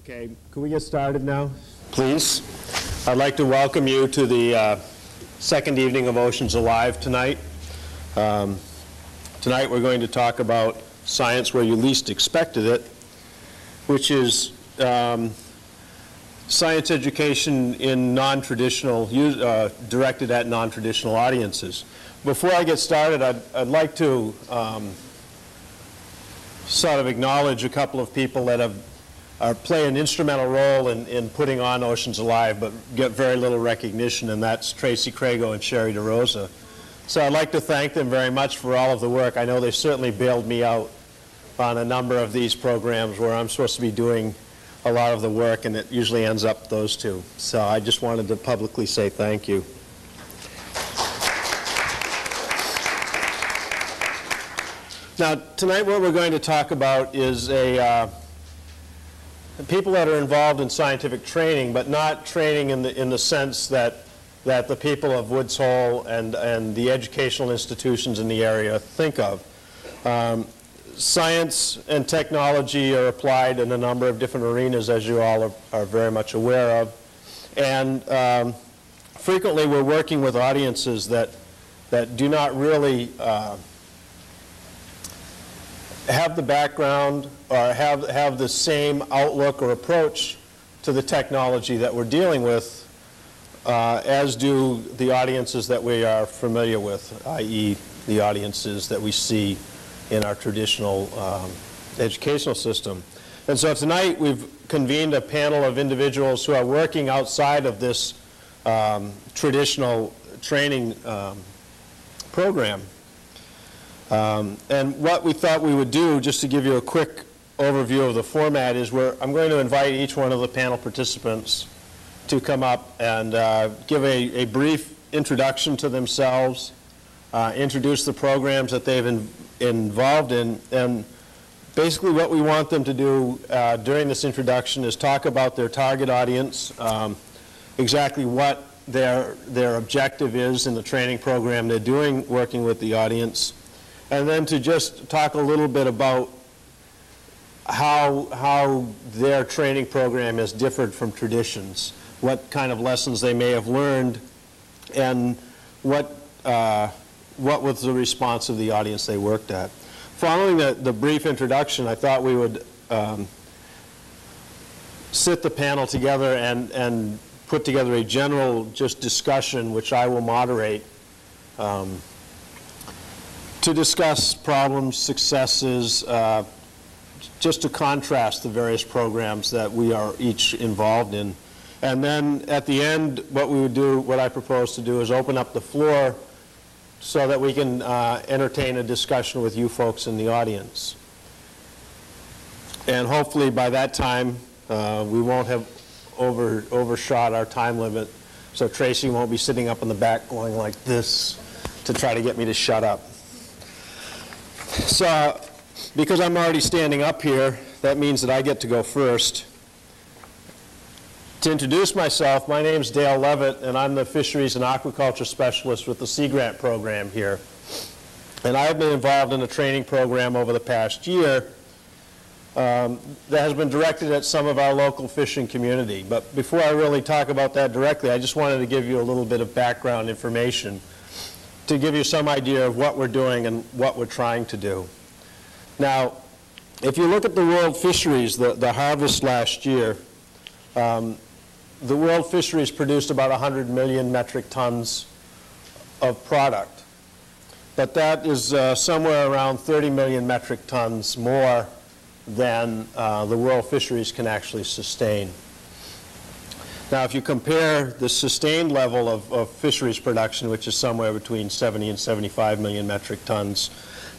Okay, can we get started now, please? I'd like to welcome you to the second evening of Oceans Alive tonight. Tonight we're going to talk about science where you least expected it, which is science education in non-traditional, directed at non-traditional audiences. Before I get started, I'd like to sort of acknowledge a couple of people that play an instrumental role in putting on Oceans Alive, but get very little recognition, and that's Tracy Crago and Sherry DeRosa. So I'd like to thank them very much for all of the work. I know they certainly bailed me out on a number of these programs where I'm supposed to be doing a lot of the work, and it usually ends up those two. So I just wanted to publicly say thank you. Now, tonight what we're going to talk about is people that are involved in scientific training, but not training in the sense that the people of Woods Hole and the educational institutions in the area think of. Science and technology are applied in a number of different arenas, as you all are very much aware of. And frequently we're working with audiences that do not really have the background or have the same outlook or approach to the technology that we're dealing with as do the audiences that we are familiar with, i.e. the audiences that we see in our traditional educational system. And so tonight we've convened a panel of individuals who are working outside of this traditional training program. And what we thought we would do, just to give you a quick overview of the format, is I'm going to invite each one of the panel participants to come up and give a brief introduction to themselves, introduce the programs that they've involved in, and basically what we want them to do during this introduction is talk about their target audience, exactly what their objective is in the training program they're doing working with the audience, and then to just talk a little bit about how their training program has differed from traditions, what kind of lessons they may have learned, and what was the response of the audience they worked at. Following the brief introduction, I thought we would sit the panel together and put together a general just discussion, which I will moderate, to discuss problems, successes, just to contrast the various programs that we are each involved in. And then at the end, what I propose to do is open up the floor so that we can entertain a discussion with you folks in the audience. And hopefully by that time, we won't have overshot our time limit, so Tracy won't be sitting up in the back going like this to try to get me to shut up. So, because I'm already standing up here, that means that I get to go first. To introduce myself, my name is Dale Levitt, and I'm the Fisheries and Aquaculture Specialist with the Sea Grant program here. And I've been involved in a training program over the past year that has been directed at some of our local fishing community. But before I really talk about that directly, I just wanted to give you a little bit of background information to give you some idea of what we're doing and what we're trying to do. Now, if you look at the world fisheries, the harvest last year, the world fisheries produced about 100 million metric tons of product. But that is somewhere around 30 million metric tons more than the world fisheries can actually sustain. Now, if you compare the sustained level of fisheries production, which is somewhere between 70 and 75 million metric tons,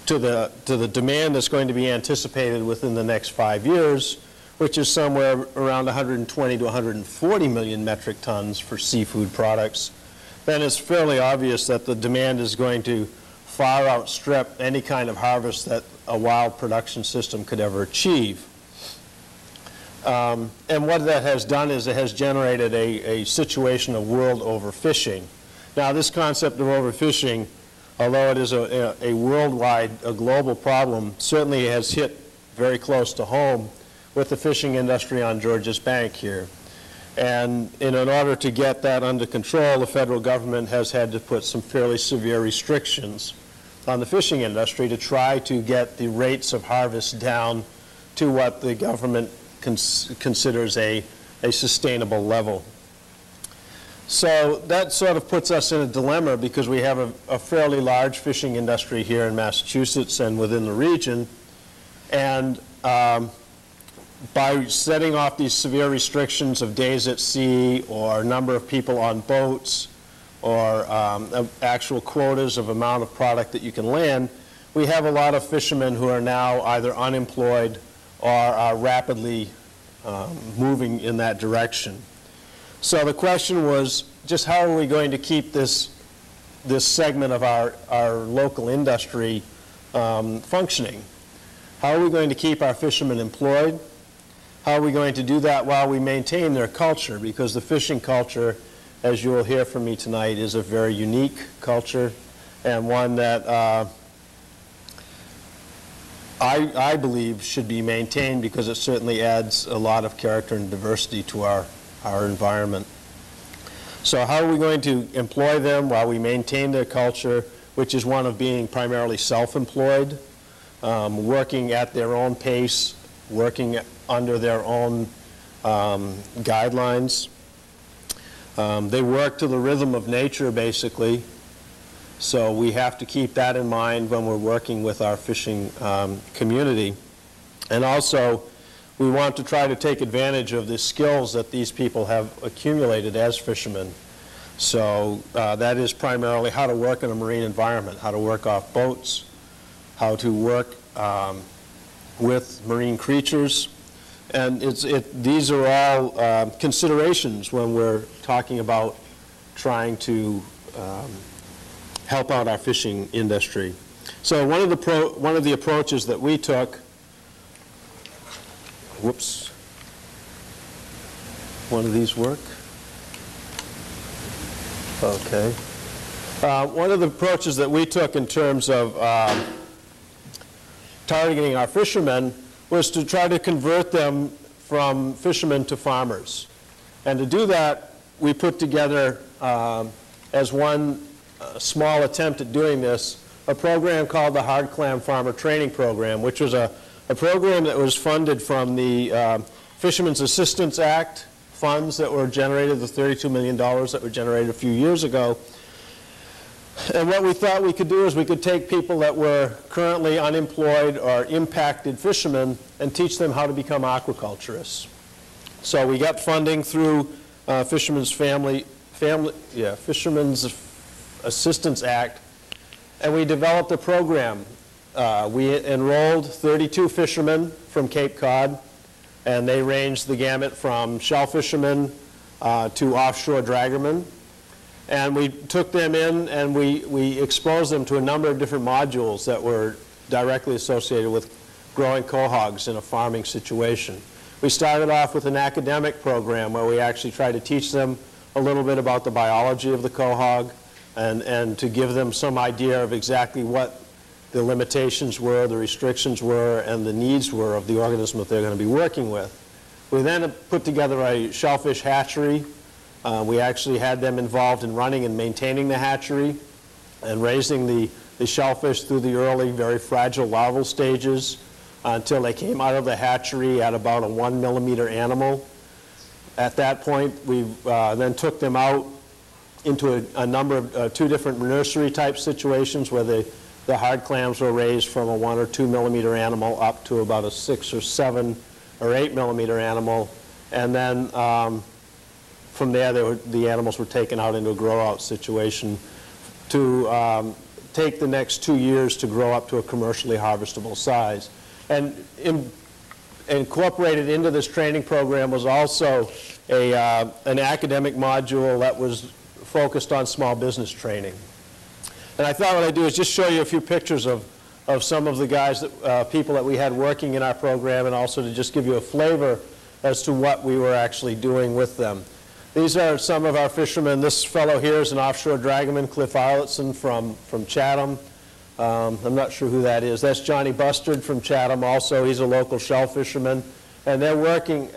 to the demand that's going to be anticipated within the next 5 years, which is somewhere around 120 to 140 million metric tons for seafood products, then it's fairly obvious that the demand is going to far outstrip any kind of harvest that a wild production system could ever achieve. And what that has done is it has generated a situation of world overfishing. Now, this concept of overfishing, although it is a worldwide, a global problem, certainly has hit very close to home with the fishing industry on Georges Bank here. And in order to get that under control, the federal government has had to put some fairly severe restrictions on the fishing industry to try to get the rates of harvest down to what the government considers a sustainable level. So that sort of puts us in a dilemma because we have a fairly large fishing industry here in Massachusetts and within the region. And by setting off these severe restrictions of days at sea or number of people on boats or actual quotas of amount of product that you can land, we have a lot of fishermen who are now either unemployed or are rapidly moving in that direction. So the question was just how are we going to keep this segment of our local industry functioning? How are we going to keep our fishermen employed? How are we going to do that while we maintain their culture? Because the fishing culture, as you will hear from me tonight, is a very unique culture and one that I believe should be maintained because it certainly adds a lot of character and diversity to our environment. So how are we going to employ them while we maintain their culture, which is one of being primarily self-employed, working at their own pace, working under their own guidelines. They work to the rhythm of nature, basically. So we have to keep that in mind when we're working with our fishing community. And also, we want to try to take advantage of the skills that these people have accumulated as fishermen. So that is primarily how to work in a marine environment, how to work off boats, how to work with marine creatures. And these are all considerations when we're talking about trying to help out our fishing industry. So one of the approaches that we took, whoops, one of these work? Okay. One of the approaches that we took in terms of targeting our fishermen was to try to convert them from fishermen to farmers. And to do that, we put together, as one small attempt at doing this, a program called the Hard Clam Farmer Training Program, which was a program that was funded from the Fishermen's Assistance Act funds that were generated, the $32 million that were generated a few years ago. And what we thought we could do is we could take people that were currently unemployed or impacted fishermen and teach them how to become aquaculturists. So we got funding through Fishermen's Assistance Act, and we developed a program. We enrolled 32 fishermen from Cape Cod, and they ranged the gamut from shell fishermen to offshore draggermen. And we took them in and we exposed them to a number of different modules that were directly associated with growing quahogs in a farming situation. We started off with an academic program where we actually tried to teach them a little bit about the biology of the quahog and to give them some idea of exactly what the limitations were, the restrictions were, and the needs were of the organism that they're going to be working with. We then put together a shellfish hatchery. We actually had them involved in running and maintaining the hatchery and raising the shellfish through the early, very fragile larval stages until they came out of the hatchery at about a 1 millimeter animal. At that point, we then took them out into a number of 2 different nursery type situations where the hard clams were raised from a 1 or 2 millimeter animal up to about a 6 or 7 or 8 millimeter animal. And then from there, the animals were taken out into a grow-out situation to take the next 2 years to grow up to a commercially harvestable size. And incorporated into this training program was also an academic module that was focused on small business training. And I thought what I'd do is just show you a few pictures of some of the guys, people that we had working in our program, and also to just give you a flavor as to what we were actually doing with them. These are some of our fishermen. This fellow here is an offshore dragoman, Cliff Arletson from Chatham. I'm not sure who that is. That's Johnny Bustard from Chatham also. He's a local shell fisherman. And they're working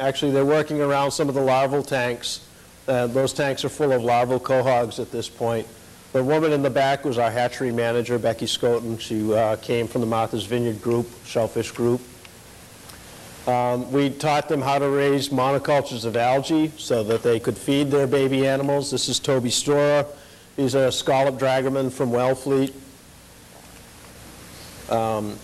around some of the larval tanks. Those tanks are full of larval quahogs at this point. The woman in the back was our hatchery manager, Becky Scoten. She came from the Martha's Vineyard group, shellfish group. We taught them how to raise monocultures of algae so that they could feed their baby animals. This is Toby Storer. He's a scallop dragoman from Wellfleet.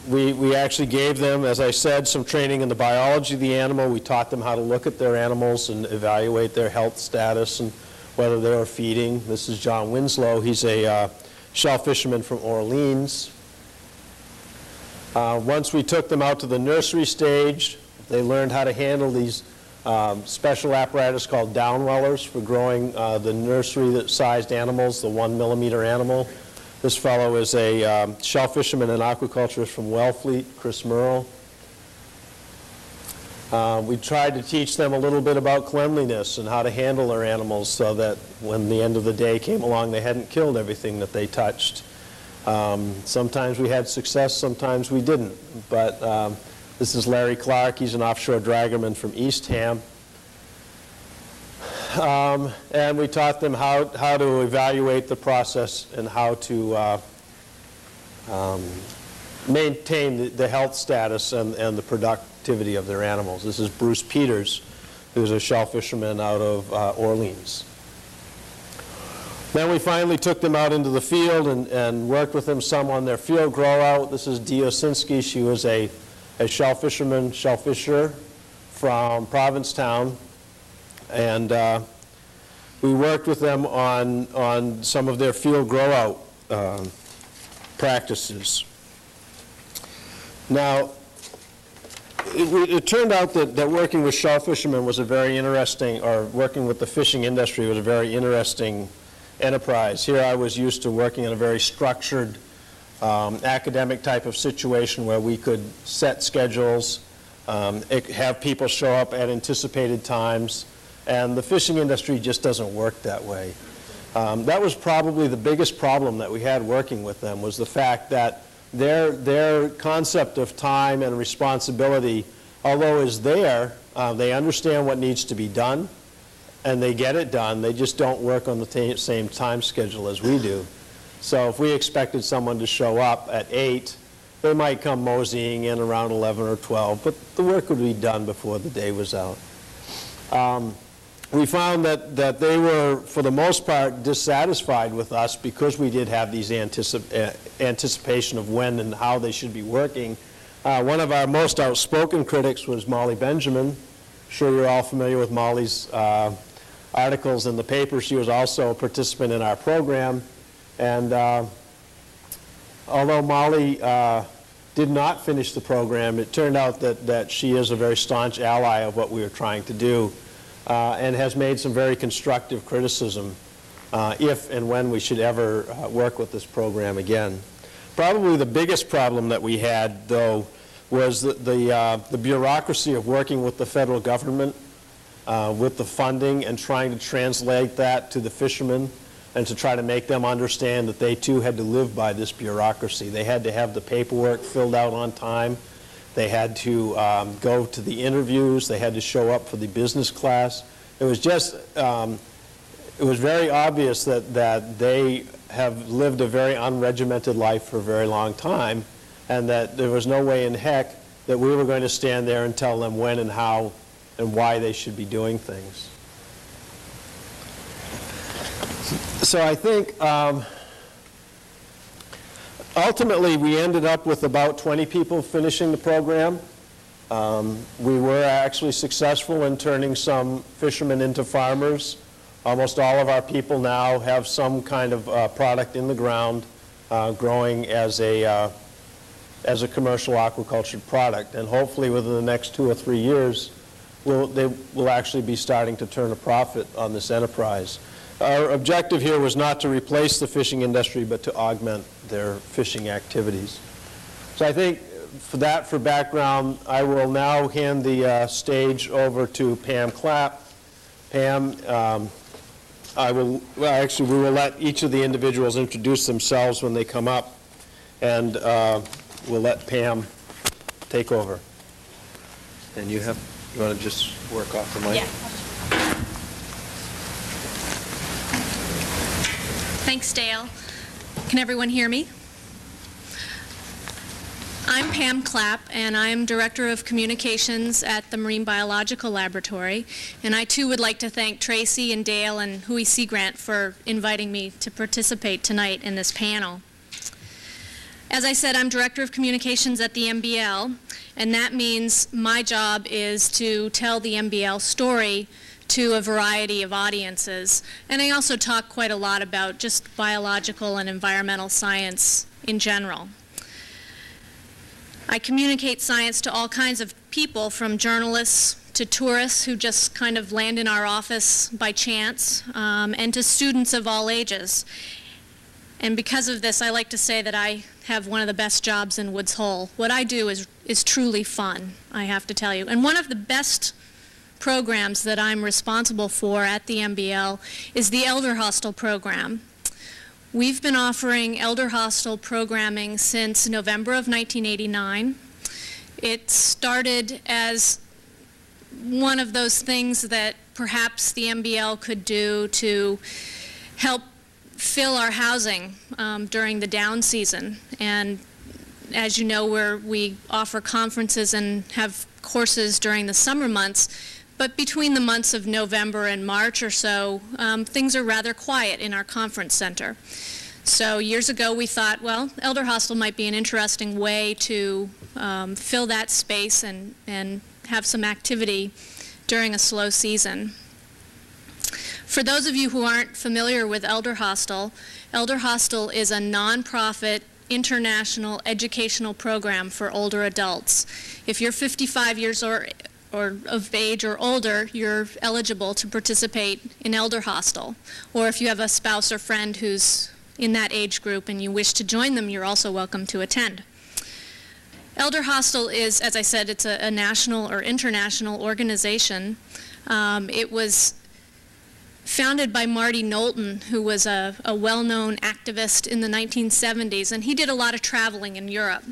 We actually gave them, as I said, some training in the biology of the animal. We taught them how to look at their animals and evaluate their health status and whether they were feeding. This is John Winslow. He's a shell fisherman from Orleans. Once we took them out to the nursery stage, they learned how to handle these special apparatus called downwellers for growing the nursery-sized animals, the 1 millimeter animal. This fellow is a shell fisherman and aquaculturist from Wellfleet, Chris Merle. We tried to teach them a little bit about cleanliness and how to handle their animals so that when the end of the day came along, they hadn't killed everything that they touched. Sometimes we had success, sometimes we didn't. But this is Larry Clark. He's an offshore dragoman from Eastham. And we taught them how to evaluate the process and how to maintain the health status and the productivity of their animals. This is Bruce Peters, who's a shell fisherman out of Orleans. Then we finally took them out into the field and worked with them some on their field grow out. This is Dee Osinski. She was a shell fisher from Provincetown. And we worked with them on some of their field grow out practices. Now, it turned out that working with shell fishermen was a very interesting, or working with the fishing industry was a very interesting enterprise. Here I was used to working in a very structured academic type of situation where we could set schedules, have people show up at anticipated times, and the fishing industry just doesn't work that way. That was probably the biggest problem that we had working with them, was the fact that their concept of time and responsibility, although is there, they understand what needs to be done, and they get it done. They just don't work on the same time schedule as we do. So if we expected someone to show up at 8, they might come moseying in around 11 or 12, but the work would be done before the day was out. We found that they were, for the most part, dissatisfied with us because we did have these anticipation of when and how they should be working. One of our most outspoken critics was Molly Benjamin. I'm sure you're all familiar with Molly's articles in the paper. She was also a participant in our program. And although Molly did not finish the program, it turned out that she is a very staunch ally of what we were trying to do. And has made some very constructive criticism if and when we should ever work with this program again. Probably the biggest problem that we had, though, was the bureaucracy of working with the federal government, with the funding, and trying to translate that to the fishermen and to try to make them understand that they too had to live by this bureaucracy. They had to have the paperwork filled out on time. They had to go to the interviews. They had to show up for the business class. It was just, it was very obvious that they have lived a very unregimented life for a very long time, and that there was no way in heck that we were going to stand there and tell them when and how and why they should be doing things. So I think ultimately, we ended up with about 20 people finishing the program. We were actually successful in turning some fishermen into farmers. Almost all of our people now have some kind of product in the ground growing as a commercial aquaculture product. And hopefully within the next 2 or 3 years, they will actually be starting to turn a profit on this enterprise. Our objective here was not to replace the fishing industry, but to augment their fishing activities. So I think for background, I will now hand the stage over to Pam Clap. Pam, we will let each of the individuals introduce themselves when they come up, and we'll let Pam take over. And you have You want to just work off the mic? Yeah. Thanks, Dale. Can everyone hear me? I'm Pam Clap, and I'm Director of Communications at the Marine Biological Laboratory. And I, too, would like to thank Tracy and Dale and Hui Sea Grant for inviting me to participate tonight in this panel. As I said, I'm Director of Communications at the MBL, and that means my job is to tell the MBL story to a variety of audiences. And I also talk quite a lot about just biological and environmental science in general. I communicate science to all kinds of people, from journalists to tourists who just kind of land in our office by chance, and to students of all ages. And because of this, I like to say that I have one of the best jobs in Woods Hole. What I do is truly fun, I have to tell you. And one of the best programs that I'm responsible for at the MBL is the Elder Hostel program. We've been offering Elder Hostel programming since November of 1989. It started as one of those things that perhaps the MBL could do to help fill our housing during the down season. And as you know, we offer conferences and have courses during the summer months. But between the months of November and March or so, things are rather quiet in our conference center. So years ago we thought, well, Elder Hostel might be an interesting way to fill that space and have some activity during a slow season. For those of you who aren't familiar with Elder Hostel is a nonprofit international educational program for older adults. If you're 55 years or of age or older, you're eligible to participate in Elder Hostel. Or if you have a spouse or friend who's in that age group and you wish to join them, you're also welcome to attend. Elder Hostel is, as I said, it's a national or international organization. It was founded by Marty Knowlton, who was a well-known activist in the 1970s, and he did a lot of traveling in Europe.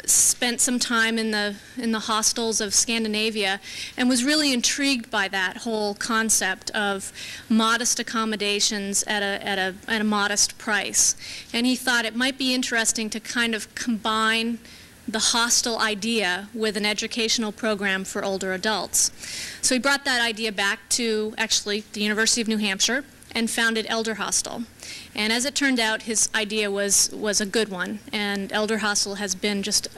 Spent some time in the hostels of Scandinavia and was really intrigued by that whole concept of modest accommodations at a modest price. And he thought it might be interesting to kind of combine the hostel idea with an educational program for older adults. So he brought that idea back to actually the University of New Hampshire and founded Elder Hostel. And as it turned out, his idea was a good one, and Elder Hostel has been just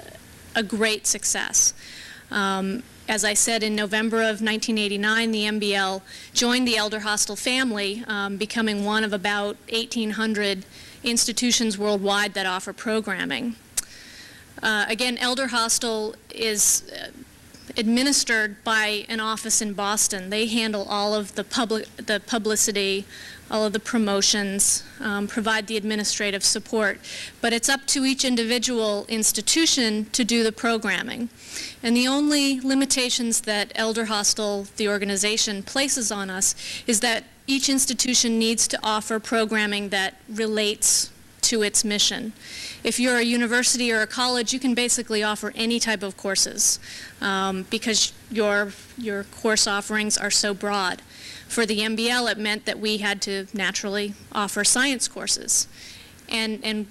a great success. As I said, in November of 1989, the MBL joined the Elder Hostel family, becoming one of about 1,800 institutions worldwide that offer programming. Again, Elder Hostel is administered by an office in Boston. They handle all of the publicity, all of the promotions, provide the administrative support. But it's up to each individual institution to do the programming. And the only limitations that Elder Hostel, the organization, places on us is that each institution needs to offer programming that relates to its mission. If you're a university or a college, you can basically offer any type of courses because your course offerings are so broad. For the MBL, it meant that we had to naturally offer science courses, and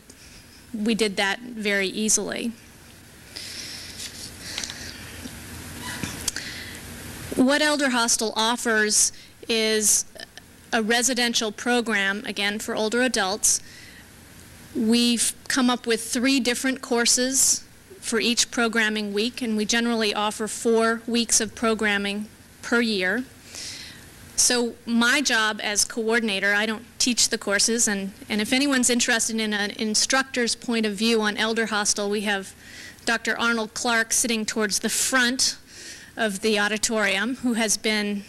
we did that very easily. What Elder Hostel offers is a residential program, again, for older adults. We've come up with 3 different courses for each programming week, and we generally offer 4 weeks of programming per year. So my job as coordinator, I don't teach the courses, and if anyone's interested in an instructor's point of view on Elder Hostel, we have Dr. Arnold Clark sitting towards the front of the auditorium, who has been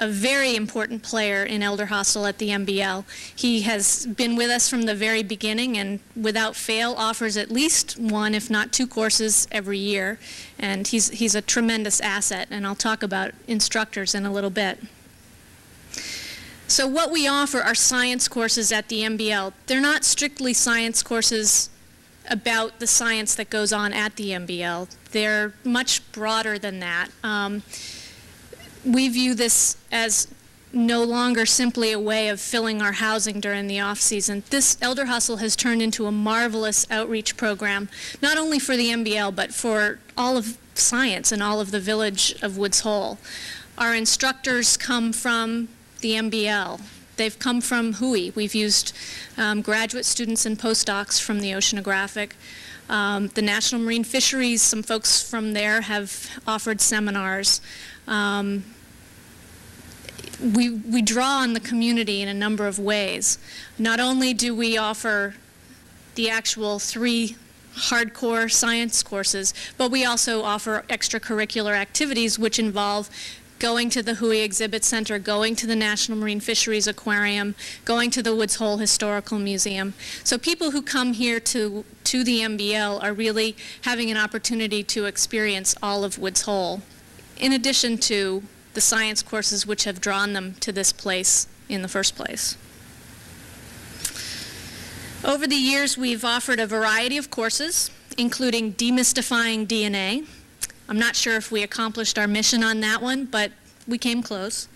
a very important player in Elder Hostel at the MBL. He has been with us from the very beginning and without fail offers at least 1, if not 2 courses every year. And he's a tremendous asset, and I'll talk about instructors in a little bit. So what we offer are science courses at the MBL. They're not strictly science courses about the science that goes on at the MBL. They're much broader than that. We view this as no longer simply a way of filling our housing during the off-season. This Elder Hostel has turned into a marvelous outreach program, not only for the MBL, but for all of science and all of the village of Woods Hole. Our instructors come from the MBL. They've come from Hui. We've used graduate students and postdocs from the oceanographic. The National Marine Fisheries, some folks from there have offered seminars. We draw on the community in a number of ways. Not only do we offer the actual 3 hardcore science courses, but we also offer extracurricular activities which involve going to the Hui Exhibit Center, going to the National Marine Fisheries Aquarium, going to the Woods Hole Historical Museum. So people who come here to the MBL are really having an opportunity to experience all of Woods Hole, in addition to the science courses which have drawn them to this place in the first place. Over the years, we've offered a variety of courses, including demystifying DNA. I'm not sure if we accomplished our mission on that one, but we came close.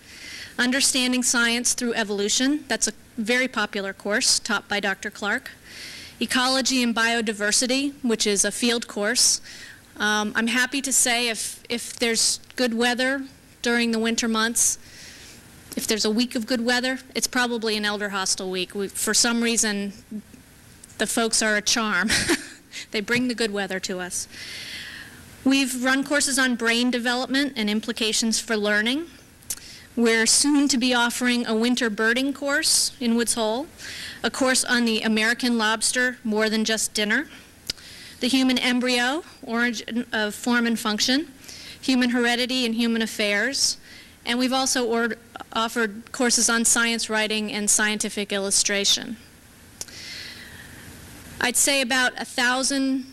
Understanding Science Through Evolution, that's a very popular course taught by Dr. Clark. Ecology and Biodiversity, which is a field course. I'm happy to say if there's good weather during the winter months, if there's a week of good weather, it's probably an Elder Hostel week. For some reason, the folks are a charm. They bring the good weather to us. We've run courses on brain development and implications for learning. We're soon to be offering a winter birding course in Woods Hole, a course on the American lobster, More Than Just Dinner, the human embryo, origin of form and function, human heredity and human affairs, and we've also offered courses on science writing and scientific illustration. I'd say about 1,000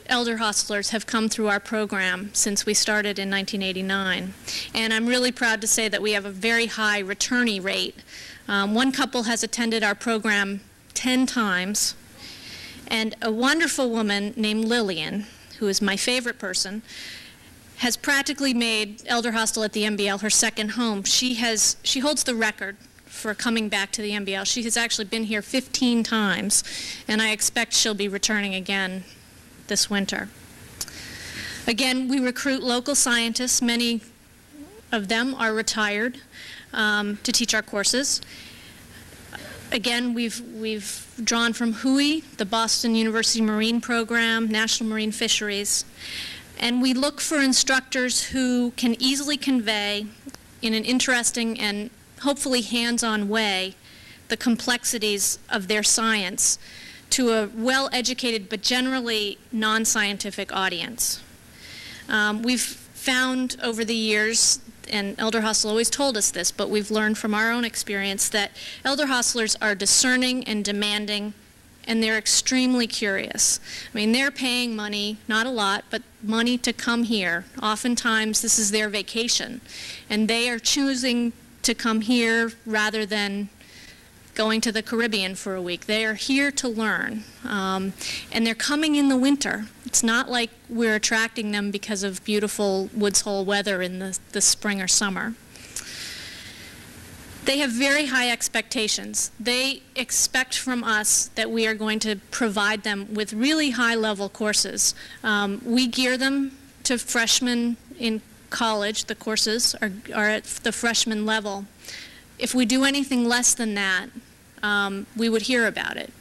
Elder Hostelers have come through our program since we started in 1989, and I'm really proud to say that we have a very high returnee rate. One couple has attended our program 10 times, and a wonderful woman named Lillian, who is my favorite person, has practically made Elder Hostel at the MBL her second home. She holds the record for coming back to the MBL. She has actually been here 15 times, and I expect she'll be returning again this winter. Again, we recruit local scientists. Many of them are retired to teach our courses. Again, we've drawn from Hui, the Boston University Marine Program, National Marine Fisheries, and we look for instructors who can easily convey in an interesting and hopefully hands-on way the complexities of their science to a well-educated but generally non-scientific audience. We've found over the years, and Elder Hostel always told us this, but we've learned from our own experience that Elder Hostelers are discerning and demanding, and they're extremely curious. I mean, they're paying money, not a lot, but money to come here. Oftentimes, this is their vacation, and they are choosing to come here rather than going to the Caribbean for a week. They are here to learn, and they're coming in the winter. It's not like we're attracting them because of beautiful Woods Hole weather in the spring or summer. They have very high expectations. They expect from us that we are going to provide them with really high-level courses. We gear them to freshmen in college. The courses are at the freshman level. If we do anything less than that, we would hear about it.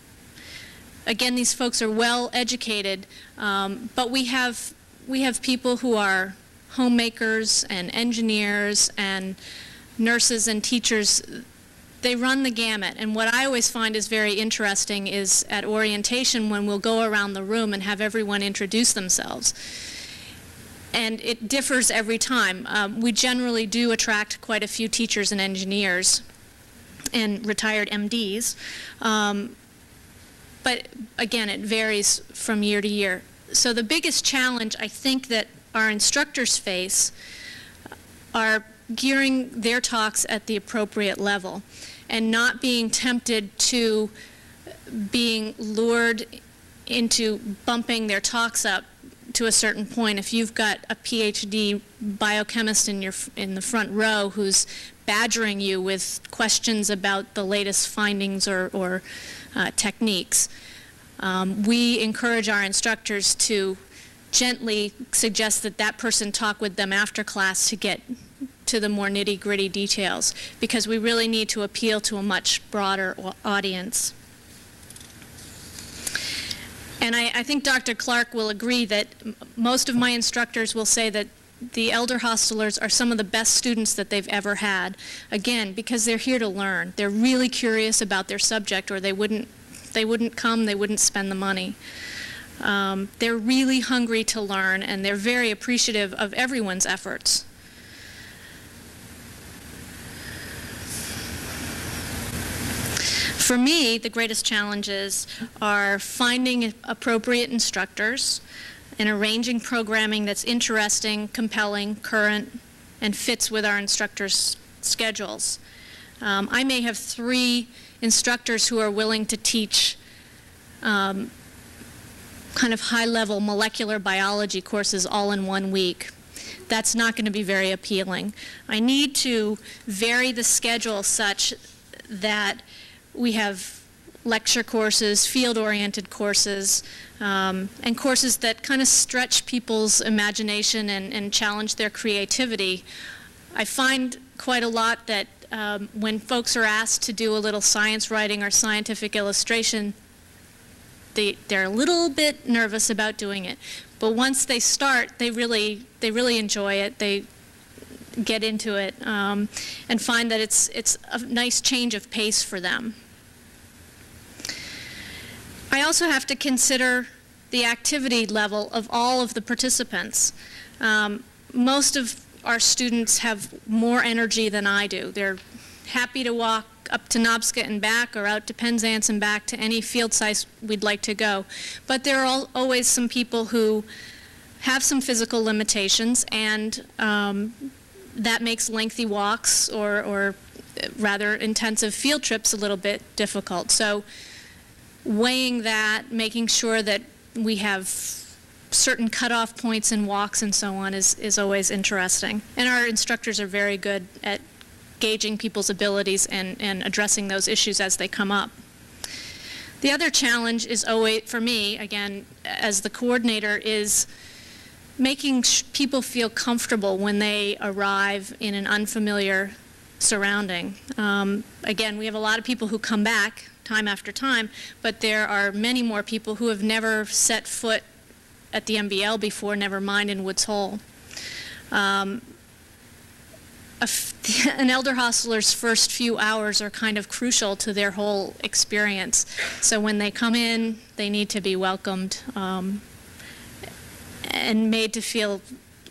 Again, these folks are well educated, but we have people who are homemakers and engineers and nurses and teachers. They run the gamut, and what I always find is very interesting is at orientation when we'll go around the room and have everyone introduce themselves. And it differs every time. We generally do attract quite a few teachers and engineers and retired MDs. But again, it varies from year to year. So the biggest challenge I think that our instructors face are gearing their talks at the appropriate level and not being tempted to being lured into bumping their talks up to a certain point. If you've got a PhD biochemist in the front row who's badgering you with questions about the latest findings or techniques, we encourage our instructors to gently suggest that that person talk with them after class to get to the more nitty-gritty details, because we really need to appeal to a much broader audience. And I think Dr. Clark will agree that most of my instructors will say that the elder hostelers are some of the best students that they've ever had. Again, because they're here to learn. They're really curious about their subject, or they wouldn't come, they wouldn't spend the money. They're really hungry to learn, and they're very appreciative of everyone's efforts. For me, the greatest challenges are finding appropriate instructors and arranging programming that's interesting, compelling, current, and fits with our instructors' schedules. I may have 3 instructors who are willing to teach kind of high-level molecular biology courses all in 1 week. That's not going to be very appealing. I need to vary the schedule such that we have lecture courses, field-oriented courses, and courses that kind of stretch people's imagination and challenge their creativity. I find quite a lot that when folks are asked to do a little science writing or scientific illustration, they're a little bit nervous about doing it. But once they start, they really enjoy it. They get into it and find that it's a nice change of pace for them. I also have to consider the activity level of all of the participants. Most of our students have more energy than I do. They're happy to walk up to Knobsket and back, or out to Penzance and back, to any field size we'd like to go. But there are always some people who have some physical limitations, and that makes lengthy walks or rather intensive field trips a little bit difficult. So weighing that, making sure that we have certain cutoff points in walks and so on is always interesting. And our instructors are very good at gauging people's abilities and addressing those issues as they come up. The other challenge is always, for me, again, as the coordinator, is making people feel comfortable when they arrive in an unfamiliar surrounding. Again, we have a lot of people who come back time after time, but there are many more people who have never set foot at the MBL before, never mind in Woods Hole. An elder hostler's first few hours are kind of crucial to their whole experience. So when they come in, they need to be welcomed and made to feel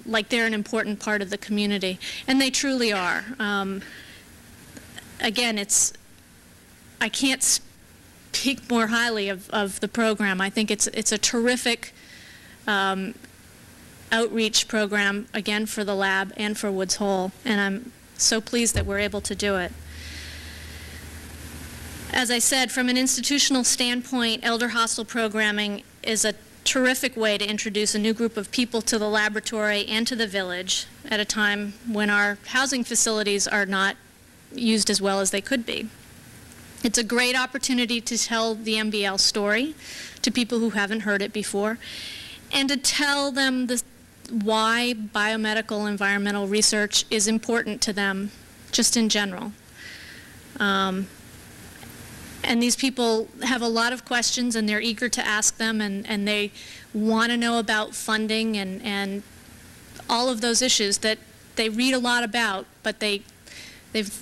like they're an important part of the community. And they truly are. Again, I can't speak more highly of the program. I think it's a terrific outreach program, again, for the lab and for Woods Hole, and I'm so pleased that we're able to do it. As I said, from an institutional standpoint, elder hostel programming is a terrific way to introduce a new group of people to the laboratory and to the village at a time when our housing facilities are not used as well as they could be. It's a great opportunity to tell the MBL story to people who haven't heard it before, and to tell them why biomedical environmental research is important to them, just in general. And these people have a lot of questions, and they're eager to ask them, and they want to know about funding and all of those issues that they read a lot about, but they've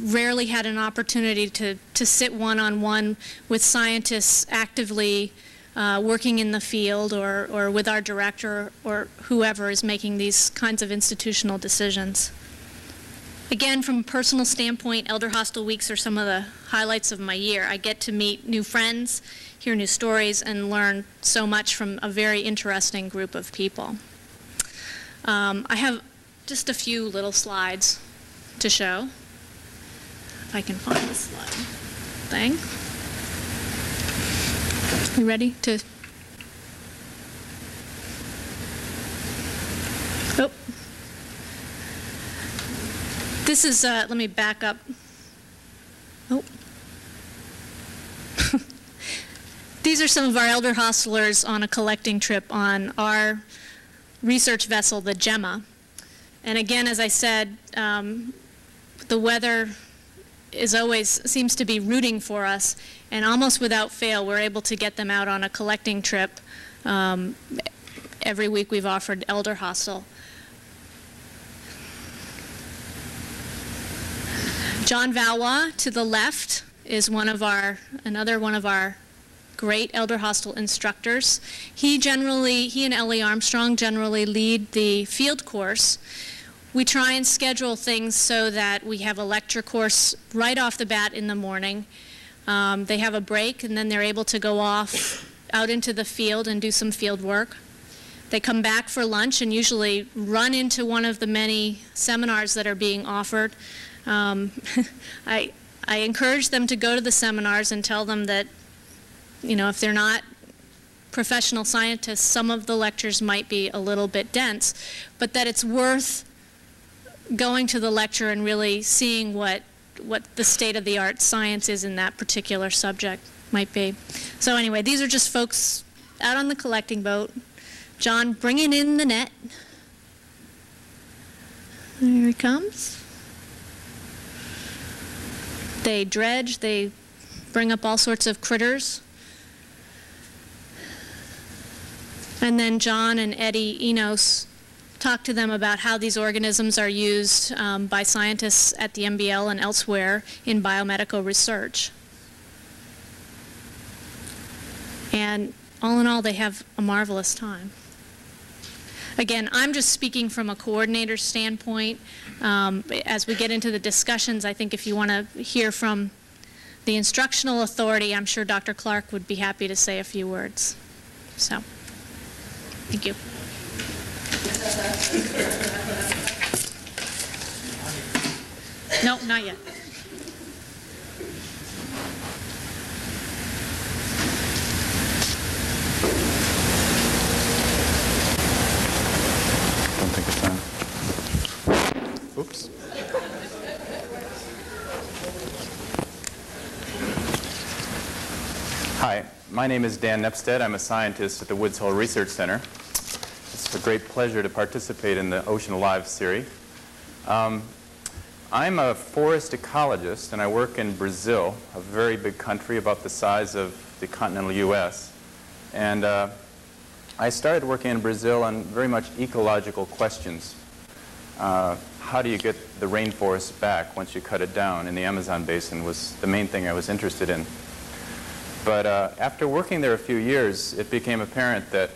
rarely had an opportunity to sit one-on-one with scientists actively working in the field, or with our director or whoever is making these kinds of institutional decisions. Again, from a personal standpoint, Elder Hostel Weeks are some of the highlights of my year. I get to meet new friends, hear new stories, and learn so much from a very interesting group of people. I have just a few little slides to show. If I can find the slide thing. You ready to This is, let me back up. Oh. These are some of our elder hostelers on a collecting trip on our research vessel, the Gemma. And again, as I said, the weather seems to be rooting for us, and almost without fail, we're able to get them out on a collecting trip. Every week we've offered Elder Hostel. John Valois to the left is another one of our great Elder Hostel instructors. He and Ellie Armstrong generally lead the field course. We try and schedule things so that we have a lecture course right off the bat in the morning. They have a break, and then they're able to go off out into the field and do some field work. They come back for lunch and usually run into one of the many seminars that are being offered. I encourage them to go to the seminars and tell them that, if they're not professional scientists, some of the lectures might be a little bit dense, but that it's worth going to the lecture and really seeing what the state-of-the-art science is in that particular subject might be. So anyway, these are just folks out on the collecting boat. John bringing in the net. There he comes. They dredge, they bring up all sorts of critters. And then John and Eddie Enos talk to them about how these organisms are used by scientists at the MBL and elsewhere in biomedical research. And all in all, they have a marvelous time. Again, I'm just speaking from a coordinator's standpoint. As we get into the discussions, I think if you want to hear from the instructional authority, I'm sure Dr. Clark would be happy to say a few words. So, thank you. No, not yet. Don't think it's on. Oops. Hi, my name is Dan Nepstead. I'm a scientist at the Woods Hole Research Center. It's a great pleasure to participate in the Ocean Alive series. I'm a forest ecologist, and I work in Brazil, a very big country about the size of the continental U.S. And I started working in Brazil on very much ecological questions. How do you get the rainforest back once you cut it down? In the Amazon basin was the main thing I was interested in. But after working there a few years, it became apparent that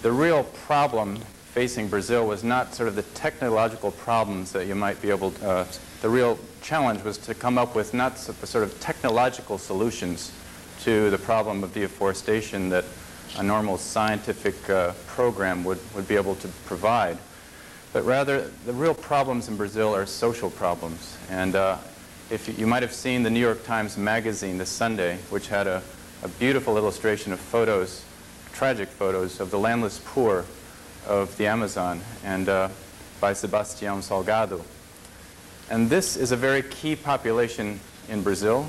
the real problem facing Brazil was not sort of the technological problems that you might be able to, the real challenge was to come up with not sort of technological solutions to the problem of deforestation that a normal scientific program would be able to provide. But rather, the real problems in Brazil are social problems. And if you might have seen the New York Times Magazine this Sunday, which had a beautiful illustration of photos, tragic photos, of the landless poor of the Amazon, and by Sebastião Salgado. And this is a very key population in Brazil.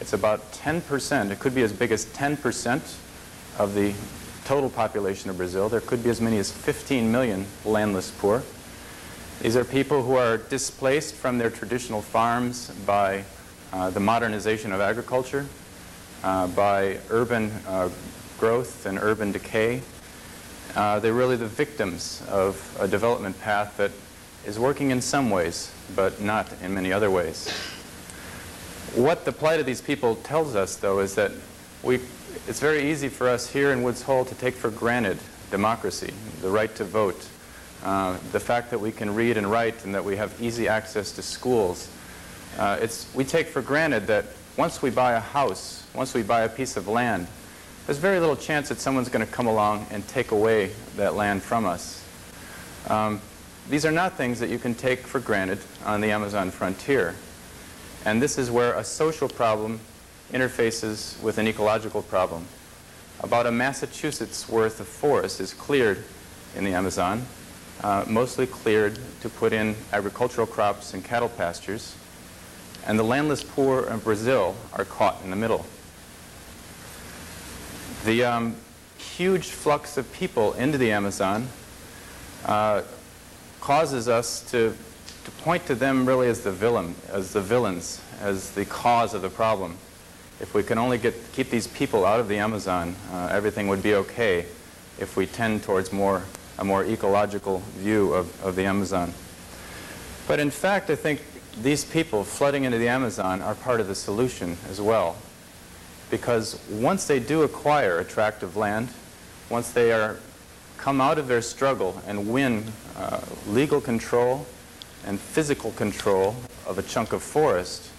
It's about 10%. It could be as big as 10% of the total population of Brazil. There could be as many as 15 million landless poor. These are people who are displaced from their traditional farms by the modernization of agriculture, by urban growth and urban decay. They're really the victims of a development path that is working in some ways, but not in many other ways. What the plight of these people tells us, though, is that it's very easy for us here in Woods Hole to take for granted democracy, the right to vote, the fact that we can read and write and that we have easy access to schools. We take for granted that once we buy a house, once we buy a piece of land, there's very little chance that someone's going to come along and take away that land from us. These are not things that you can take for granted on the Amazon frontier. And this is where a social problem interfaces with an ecological problem. About a Massachusetts worth of forest is cleared in the Amazon. mostly cleared to put in agricultural crops and cattle pastures. And the landless poor in Brazil are caught in the middle. The huge flux of people into the Amazon causes us to point to them really as the villains, as the cause of the problem. If we can only keep these people out of the Amazon, everything would be okay if we tend towards a more ecological view of the Amazon. But in fact, I think these people flooding into the Amazon are part of the solution as well. Because once they do acquire a tract of land, once they come out of their struggle and win legal control and physical control of a chunk of forest,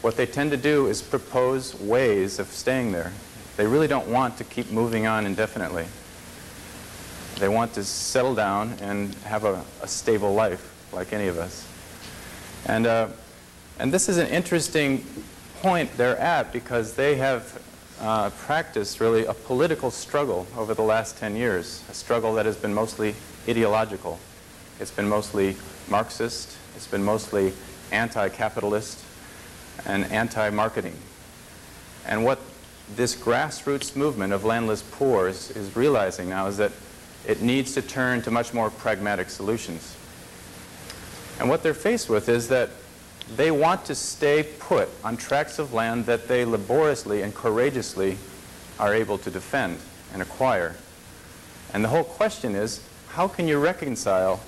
what they tend to do is propose ways of staying there. They really don't want to keep moving on indefinitely. They want to settle down and have a stable life, like any of us. And this is an interesting point they're at, because they have practiced really a political struggle over the last 10 years, a struggle that has been mostly ideological. It's been mostly Marxist, it's been mostly anti-capitalist and anti-marketing. And what this grassroots movement of landless poor is realizing now is that it needs to turn to much more pragmatic solutions. And what they're faced with is that they want to stay put on tracts of land that they laboriously and courageously are able to defend and acquire. And the whole question is, how can you reconcile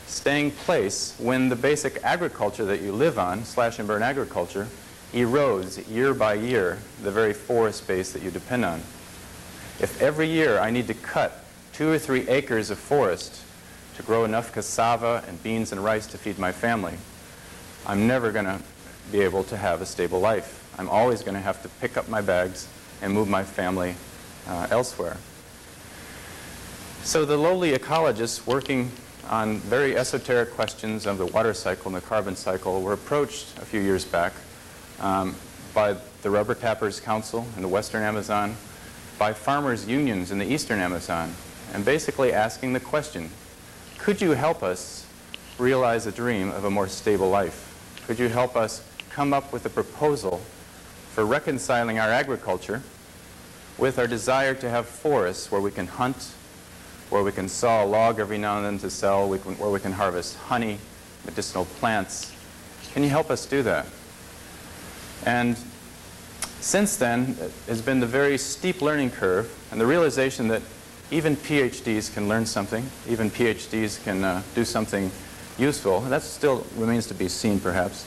staying place when the basic agriculture that you live on, slash and burn agriculture, erodes year by year the very forest base that you depend on? If every year I need to cut 2 or 3 acres of forest to grow enough cassava and beans and rice to feed my family, I'm never going to be able to have a stable life. I'm always going to have to pick up my bags and move my family elsewhere. So the lowly ecologists working on very esoteric questions of the water cycle and the carbon cycle were approached a few years back by the Rubber Tappers Council in the Western Amazon, by farmers' unions in the Eastern Amazon, and basically asking the question, could you help us realize a dream of a more stable life? Could you help us come up with a proposal for reconciling our agriculture with our desire to have forests where we can hunt, where we can saw a log every now and then to sell, where we can harvest honey, medicinal plants? Can you help us do that? And since then, it has been the very steep learning curve and the realization that even PhDs can learn something, even PhDs can do something useful. That still remains to be seen, perhaps.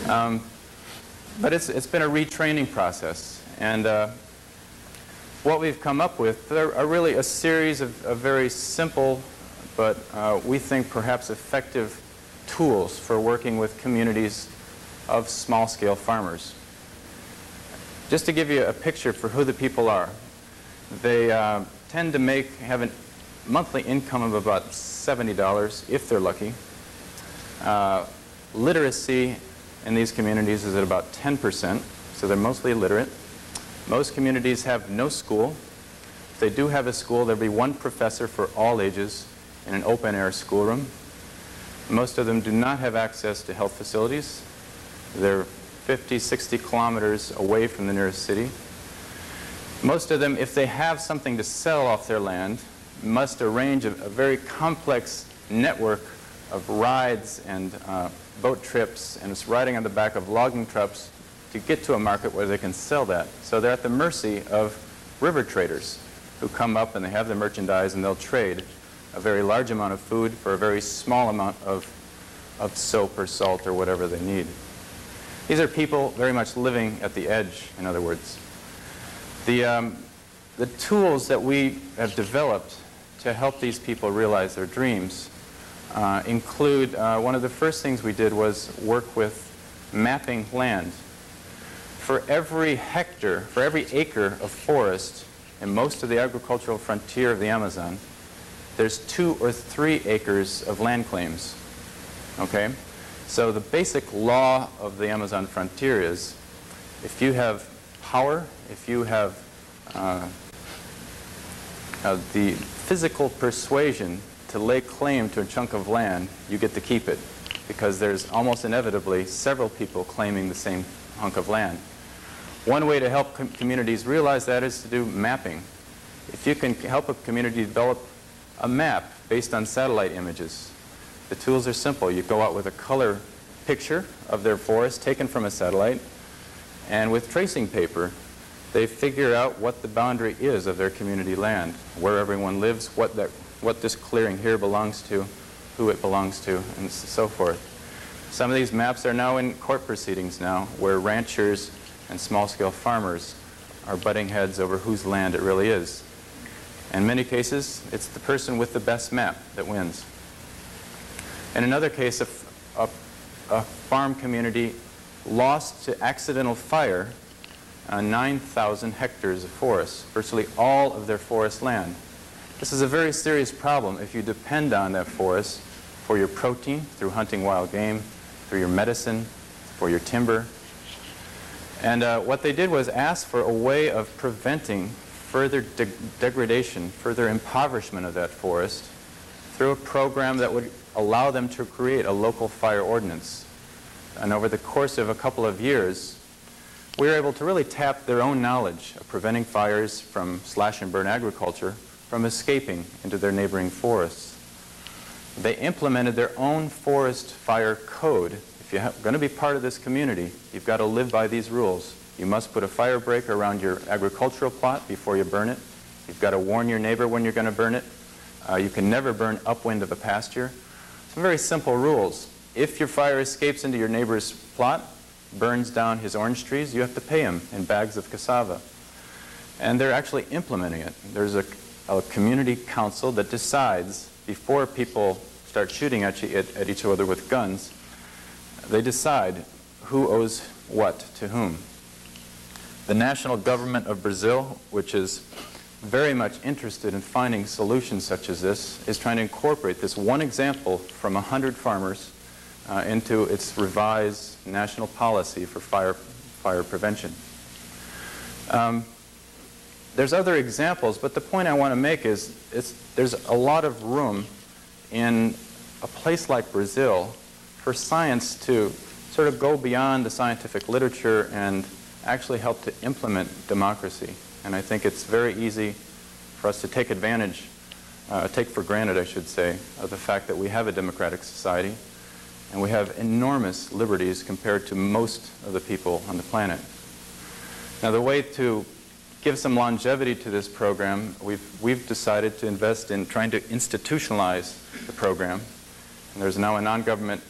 But it's been a retraining process. And what we've come up with are really a series of very simple, but we think perhaps effective tools for working with communities of small-scale farmers. Just to give you a picture for who the people are, they tend to have a monthly income of about $70 if they're lucky. Literacy in these communities is at about 10%, so they're mostly illiterate. Most communities have no school. If they do have a school, there'll be one professor for all ages in an open-air schoolroom. Most of them do not have access to health facilities. They're 50, 60 kilometers away from the nearest city. Most of them, if they have something to sell off their land, must arrange a very complex network of rides and boat trips, and it's riding on the back of logging trucks to get to a market where they can sell that. So they're at the mercy of river traders who come up and they have the merchandise and they'll trade a very large amount of food for a very small amount of soap or salt or whatever they need. These are people very much living at the edge, in other words. The tools that we have developed to help these people realize their dreams include, one of the first things we did was work with mapping land. For every hectare, for every acre of forest in most of the agricultural frontier of the Amazon, there's 2 or 3 acres of land claims. Okay? So the basic law of the Amazon frontier is, if you have power, if you have the physical persuasion to lay claim to a chunk of land, you get to keep it, because there's almost inevitably several people claiming the same hunk of land. One way to help communities realize that is to do mapping. If you can help a community develop a map based on satellite images, the tools are simple. You go out with a color picture of their forest taken from a satellite, and with tracing paper, they figure out what the boundary is of their community land, where everyone lives, what this clearing here belongs to, who it belongs to, and so forth. Some of these maps are now in court proceedings now, where ranchers and small-scale farmers are butting heads over whose land it really is. In many cases, it's the person with the best map that wins. In another case, a farm community lost to accidental fire 9,000 hectares of forest, virtually all of their forest land. This is a very serious problem if you depend on that forest for your protein through hunting wild game, for your medicine, for your timber. And what they did was ask for a way of preventing further degradation, further impoverishment of that forest through a program that would allow them to create a local fire ordinance. And over the course of a couple of years, we were able to really tap their own knowledge of preventing fires from slash-and-burn agriculture from escaping into their neighboring forests. They implemented their own forest fire code. If you're going to be part of this community, you've got to live by these rules. You must put a fire break around your agricultural plot before you burn it. You've got to warn your neighbor when you're going to burn it. You can never burn upwind of a pasture. Some very simple rules. If your fire escapes into your neighbor's plot, burns down his orange trees, you have to pay him in bags of cassava. And they're actually implementing it. There's a community council that decides, before people start shooting at each other with guns, they decide who owes what to whom. The national government of Brazil, which is very much interested in finding solutions such as this, is trying to incorporate this one example from 100 farmers into its revised national policy for fire prevention. There's other examples, but the point I want to make is there's a lot of room in a place like Brazil for science to sort of go beyond the scientific literature and actually help to implement democracy. And I think it's very easy for us to take advantage, take for granted, I should say, of the fact that we have a democratic society and we have enormous liberties compared to most of the people on the planet. Now, the way to give some longevity to this program, we've decided to invest in trying to institutionalize the program. And there's now a non-government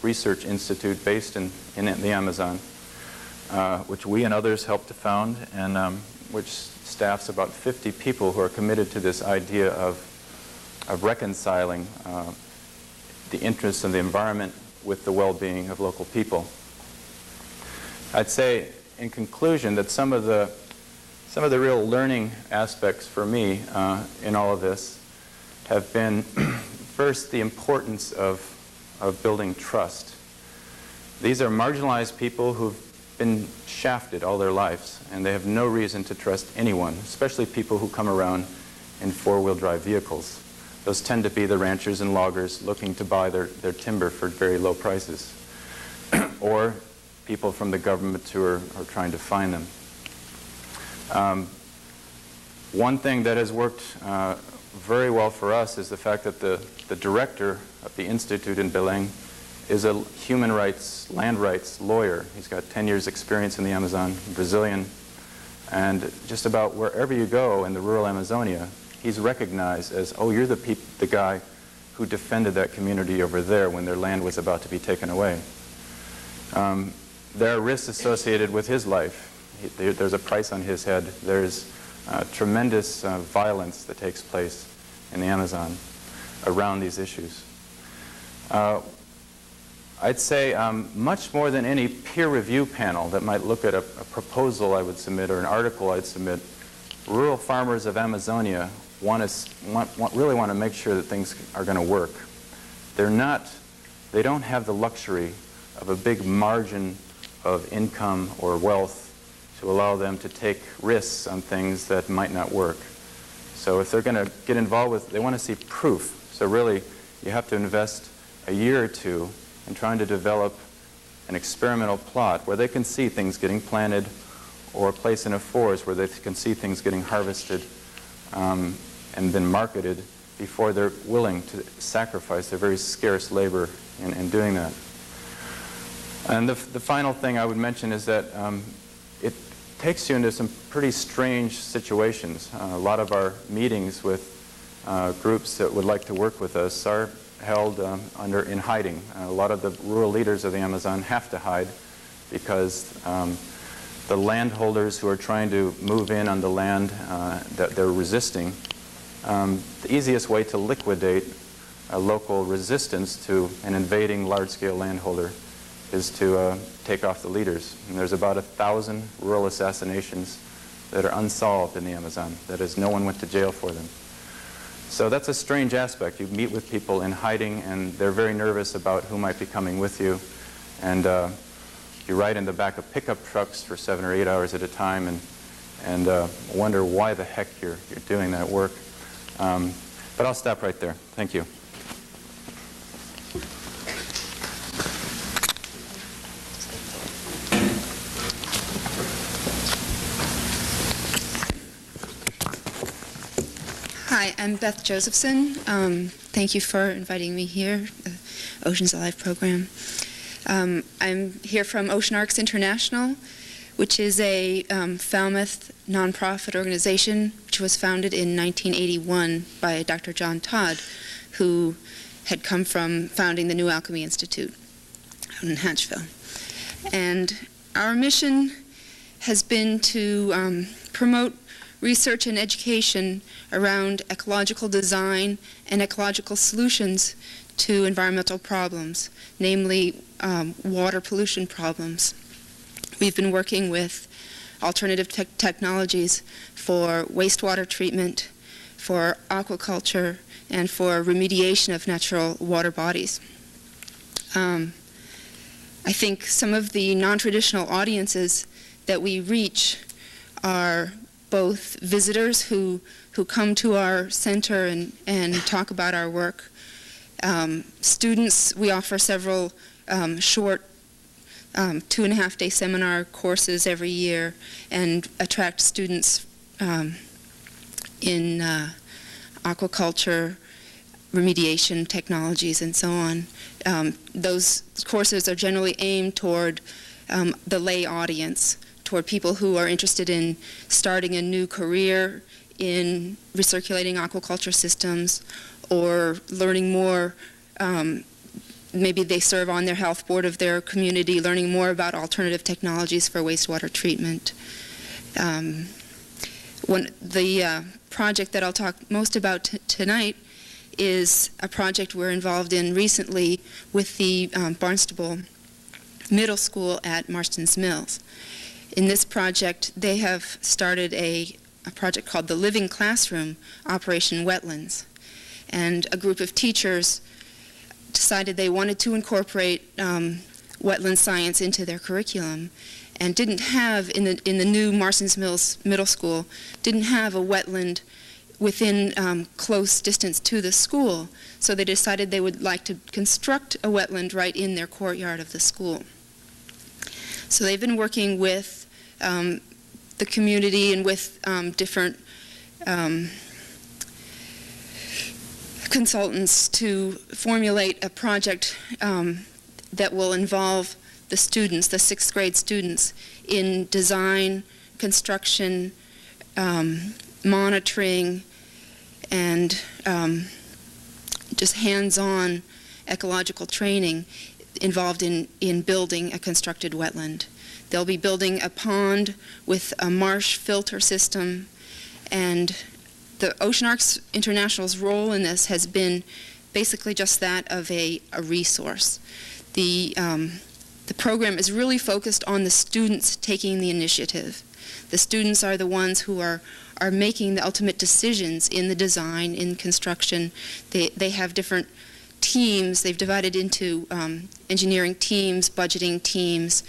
research institute based in the Amazon, which we and others helped to found, and which staffs about 50 people who are committed to this idea of reconciling the interests of the environment with the well-being of local people. I'd say, in conclusion, that some of the real learning aspects for me in all of this have been, first, the importance of building trust. These are marginalized people who've been shafted all their lives, and they have no reason to trust anyone, especially people who come around in four-wheel drive vehicles. Those tend to be the ranchers and loggers looking to buy their timber for very low prices, or people from the government who are trying to find them. One thing that has worked very well for us is the fact that the director of the Institute in Belém is a human rights, land rights lawyer. He's got 10 years experience in the Amazon, Brazilian, and just about wherever you go in the rural Amazonia, he's recognized as, oh, you're the guy who defended that community over there when their land was about to be taken away. There are risks associated with his life. There's a price on his head. There's tremendous violence that takes place in the Amazon around these issues. I'd say much more than any peer review panel that might look at a proposal I would submit or an article I'd submit, rural farmers of Amazonia really want to make sure that things are going to work. They don't have the luxury of a big margin of income or wealth to allow them to take risks on things that might not work. So if they're going to get involved with, they want to see proof. So really, you have to invest a year or two in trying to develop an experimental plot where they can see things getting planted, or a place in a forest where they can see things getting harvested and then marketed before they're willing to sacrifice their very scarce labor in doing that. And the final thing I would mention is that it takes you into some pretty strange situations. A lot of our meetings with groups that would like to work with us are held in hiding. A lot of the rural leaders of the Amazon have to hide because the landholders who are trying to move in on the land that they're resisting, the easiest way to liquidate a local resistance to an invading large-scale landholder is to take off the leaders. And there's about 1,000 rural assassinations that are unsolved in the Amazon. That is, no one went to jail for them. So that's a strange aspect. You meet with people in hiding, and they're very nervous about who might be coming with you. And you ride in the back of pickup trucks for 7 or 8 hours at a time and wonder why the heck you're doing that work. But I'll stop right there. Thank you. Hi, I'm Beth Josephson. Thank you for inviting me here, the Oceans Alive program. I'm here from Ocean Arcs International, which is a Falmouth nonprofit organization which was founded in 1981 by Dr. John Todd, who had come from founding the New Alchemy Institute out in Hatchville. And our mission has been to promote research and education around ecological design and ecological solutions to environmental problems, namely water pollution problems. We've been working with alternative technologies for wastewater treatment, for aquaculture, and for remediation of natural water bodies. I think some of the non-traditional audiences that we reach are both visitors who come to our center and talk about our work. Students, we offer several short 2.5-day seminar courses every year and attract students in aquaculture, remediation technologies, and so on. Those courses are generally aimed toward the lay audience, toward people who are interested in starting a new career in recirculating aquaculture systems or learning more. Maybe they serve on their health board of their community, learning more about alternative technologies for wastewater treatment. The project that I'll talk most about tonight is a project we're involved in recently with the Barnstable Middle School at Marston's Mills. In this project, they have started a project called the Living Classroom, Operation Wetlands. And a group of teachers decided they wanted to incorporate wetland science into their curriculum, and didn't have, in the new Marston's Mills Middle School, didn't have a wetland within close distance to the school. So they decided they would like to construct a wetland right in their courtyard of the school. So they've been working with the community and with different consultants to formulate a project that will involve the students, the 6th grade students, in design, construction, monitoring, and just hands-on ecological training involved in building a constructed wetland. They'll be building a pond with a marsh filter system, and the Ocean Arcs International's role in this has been basically just that of a resource. The program is really focused on the students taking the initiative. The students are the ones who are making the ultimate decisions in the design, in construction. They have different teams. They've divided into engineering teams, budgeting teams,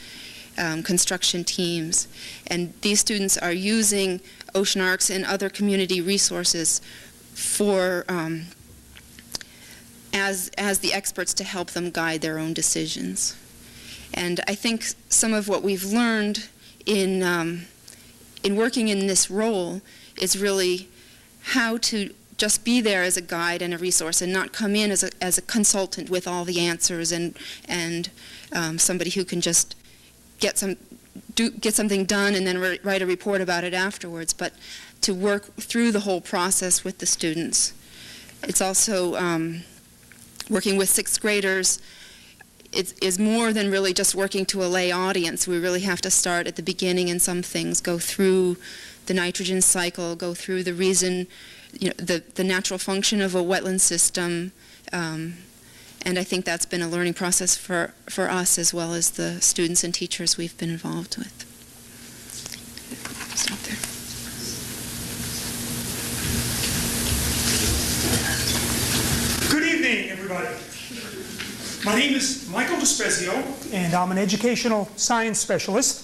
construction teams. And these students are using Ocean Arcs and other community resources for as the experts to help them guide their own decisions. And I think some of what we've learned in working in this role is really how to just be there as a guide and a resource and not come in as a consultant with all the answers and somebody who can just get something done and then write a report about it afterwards, but to work through the whole process with the students. It's also working with sixth graders is more than really just working to a lay audience. We really have to start at the beginning in some things, go through the nitrogen cycle, go through the reason, the natural function of a wetland system, and I think that's been a learning process for us as well as the students and teachers we've been involved with. Stop there. Good evening, everybody. My name is Michael Despezio, and I'm an educational science specialist.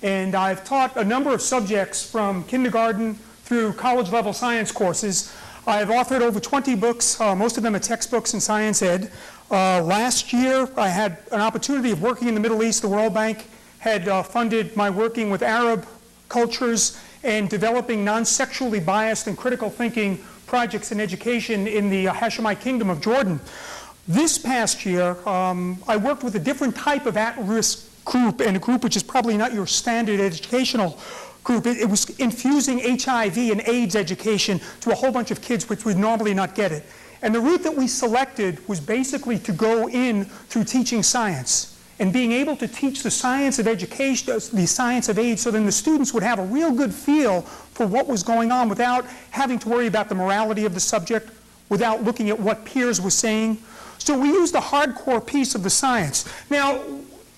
And I've taught a number of subjects from kindergarten through college-level science courses. I've authored over 20 books, most of them are textbooks in science ed. Last year, I had an opportunity of working in the Middle East. The World Bank had funded my working with Arab cultures and developing non-sexually biased and critical thinking projects in education in the Hashemite Kingdom of Jordan. This past year, I worked with a different type of at-risk group, and a group which is probably not your standard educational group. It was infusing HIV and AIDS education to a whole bunch of kids which would normally not get it. And the route that we selected was basically to go in through teaching science and being able to teach the science of education, the science of AIDS, so then the students would have a real good feel for what was going on without having to worry about the morality of the subject, without looking at what peers were saying. So we used a hardcore piece of the science. Now,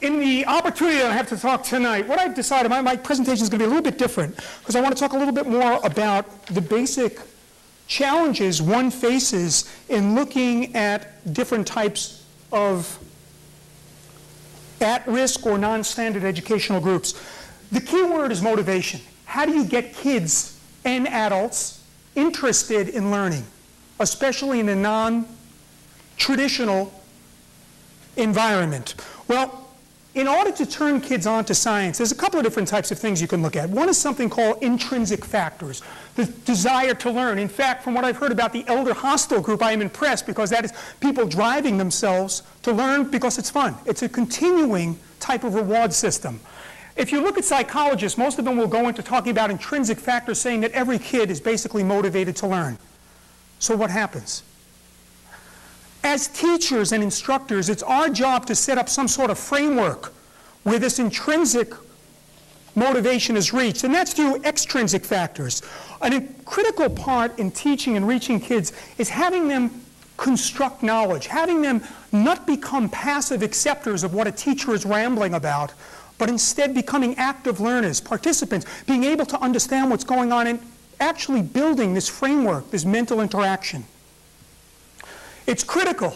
in the opportunity that I have to talk tonight, what I've decided, my presentation is going to be a little bit different, because I want to talk a little bit more about the basic challenges one faces in looking at different types of at-risk or non-standard educational groups. The key word is motivation. How do you get kids and adults interested in learning, especially in a non-traditional environment? Well, in order to turn kids on to science, there's a couple of different types of things you can look at. One is something called intrinsic factors, the desire to learn. In fact, from what I've heard about the elder Hostel group, I am impressed, because that is people driving themselves to learn because it's fun. It's a continuing type of reward system. If you look at psychologists, most of them will go into talking about intrinsic factors, saying that every kid is basically motivated to learn. So what happens? As teachers and instructors, it's our job to set up some sort of framework where this intrinsic motivation is reached, and that's through extrinsic factors. A critical part in teaching and reaching kids is having them construct knowledge, having them not become passive acceptors of what a teacher is rambling about, but instead becoming active learners, participants, being able to understand what's going on and actually building this framework, this mental interaction. It's critical.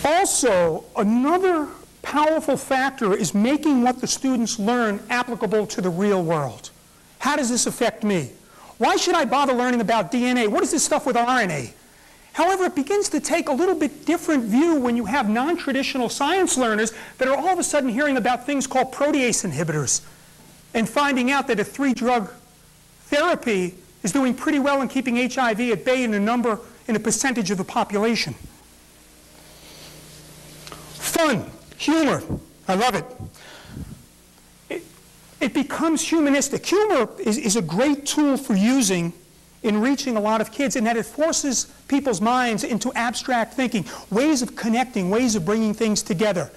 Also, another powerful factor is making what the students learn applicable to the real world. How does this affect me? Why should I bother learning about DNA? What is this stuff with RNA? However, it begins to take a little bit different view when you have non-traditional science learners that are all of a sudden hearing about things called protease inhibitors and finding out that a 3-drug therapy is doing pretty well in keeping HIV at bay in a percentage of the population. Fun, humor, I love it. It becomes humanistic. Humor is a great tool for using in reaching a lot of kids, in that it forces people's minds into abstract thinking, ways of connecting, ways of bringing things together,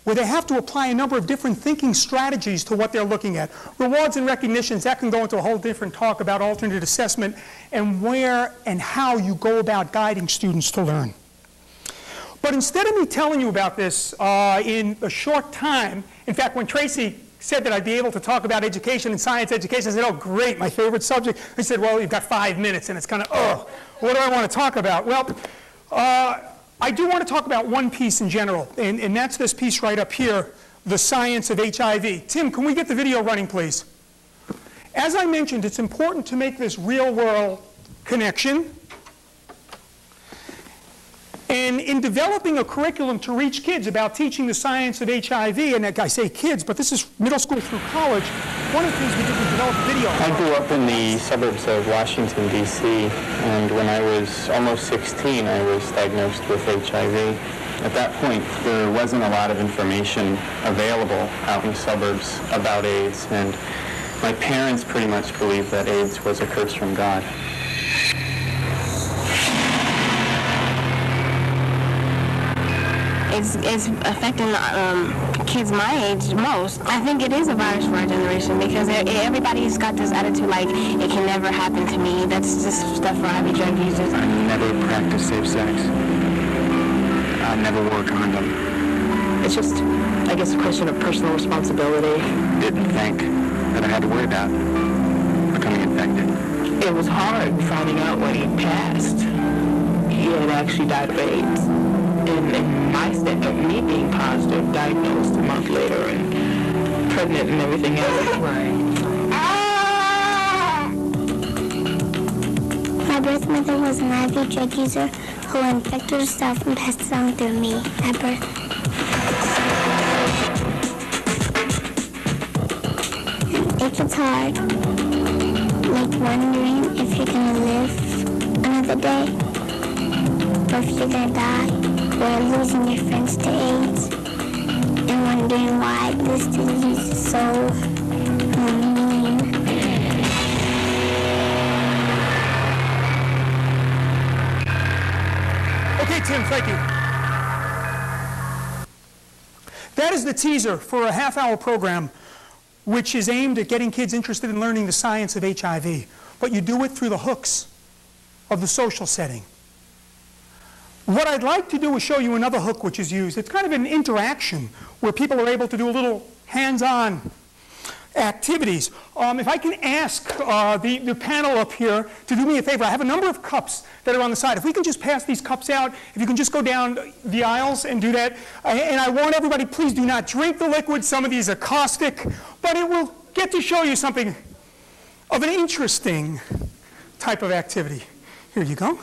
where they have to apply a number of different thinking strategies to what they're looking at. Rewards and recognitions, that can go into a whole different talk about alternate assessment and where and how you go about guiding students to learn. But instead of me telling you about this in a short time, in fact, when Tracy said that I'd be able to talk about education and science education, I said, oh, great, my favorite subject. I said, well, you've got 5 minutes, and it's kind of, oh, what do I want to talk about? Well, I do want to talk about one piece in general, and that's this piece right up here, the science of HIV. Tim, can we get the video running, please? As I mentioned, it's important to make this real-world connection. And in developing a curriculum to reach kids about teaching the science of HIV, and I say kids, but this is middle school through college, one of the things we did was develop a video. I grew up in the suburbs of Washington, D.C., and when I was almost 16, I was diagnosed with HIV. At that point, there wasn't a lot of information available out in the suburbs about AIDS, and my parents pretty much believed that AIDS was a curse from God. It's affecting kids my age most. I think it is a virus for our generation because everybody's got this attitude like, it can never happen to me. That's just stuff for heavy drug users. I never practiced safe sex. I never wore a condom. It's just, I guess, a question of personal responsibility. Didn't think that I had to worry about becoming infected. It was hard finding out when he passed. He had actually died of AIDS. And my step of me being positive, diagnosed a month later and pregnant and everything else. Right. My birth mother was an IV drug user who infected herself and passed it on through me at birth. It gets hard, like wondering if you're gonna live another day, or if you're gonna die. Or losing your friends to AIDS, and wondering why this disease is so mean. Okay, Tim, thank you. That is the teaser for a half-hour program which is aimed at getting kids interested in learning the science of HIV, but you do it through the hooks of the social setting. What I'd like to do is show you another hook which is used. It's kind of an interaction where people are able to do a little hands-on activities. If I can ask the panel up here to do me a favor, I have a number of cups that are on the side. If we can just pass these cups out, if you can just go down the aisles and do that. And I warn everybody, please do not drink the liquid. Some of these are caustic, but it will get to show you something of an interesting type of activity. Here you go.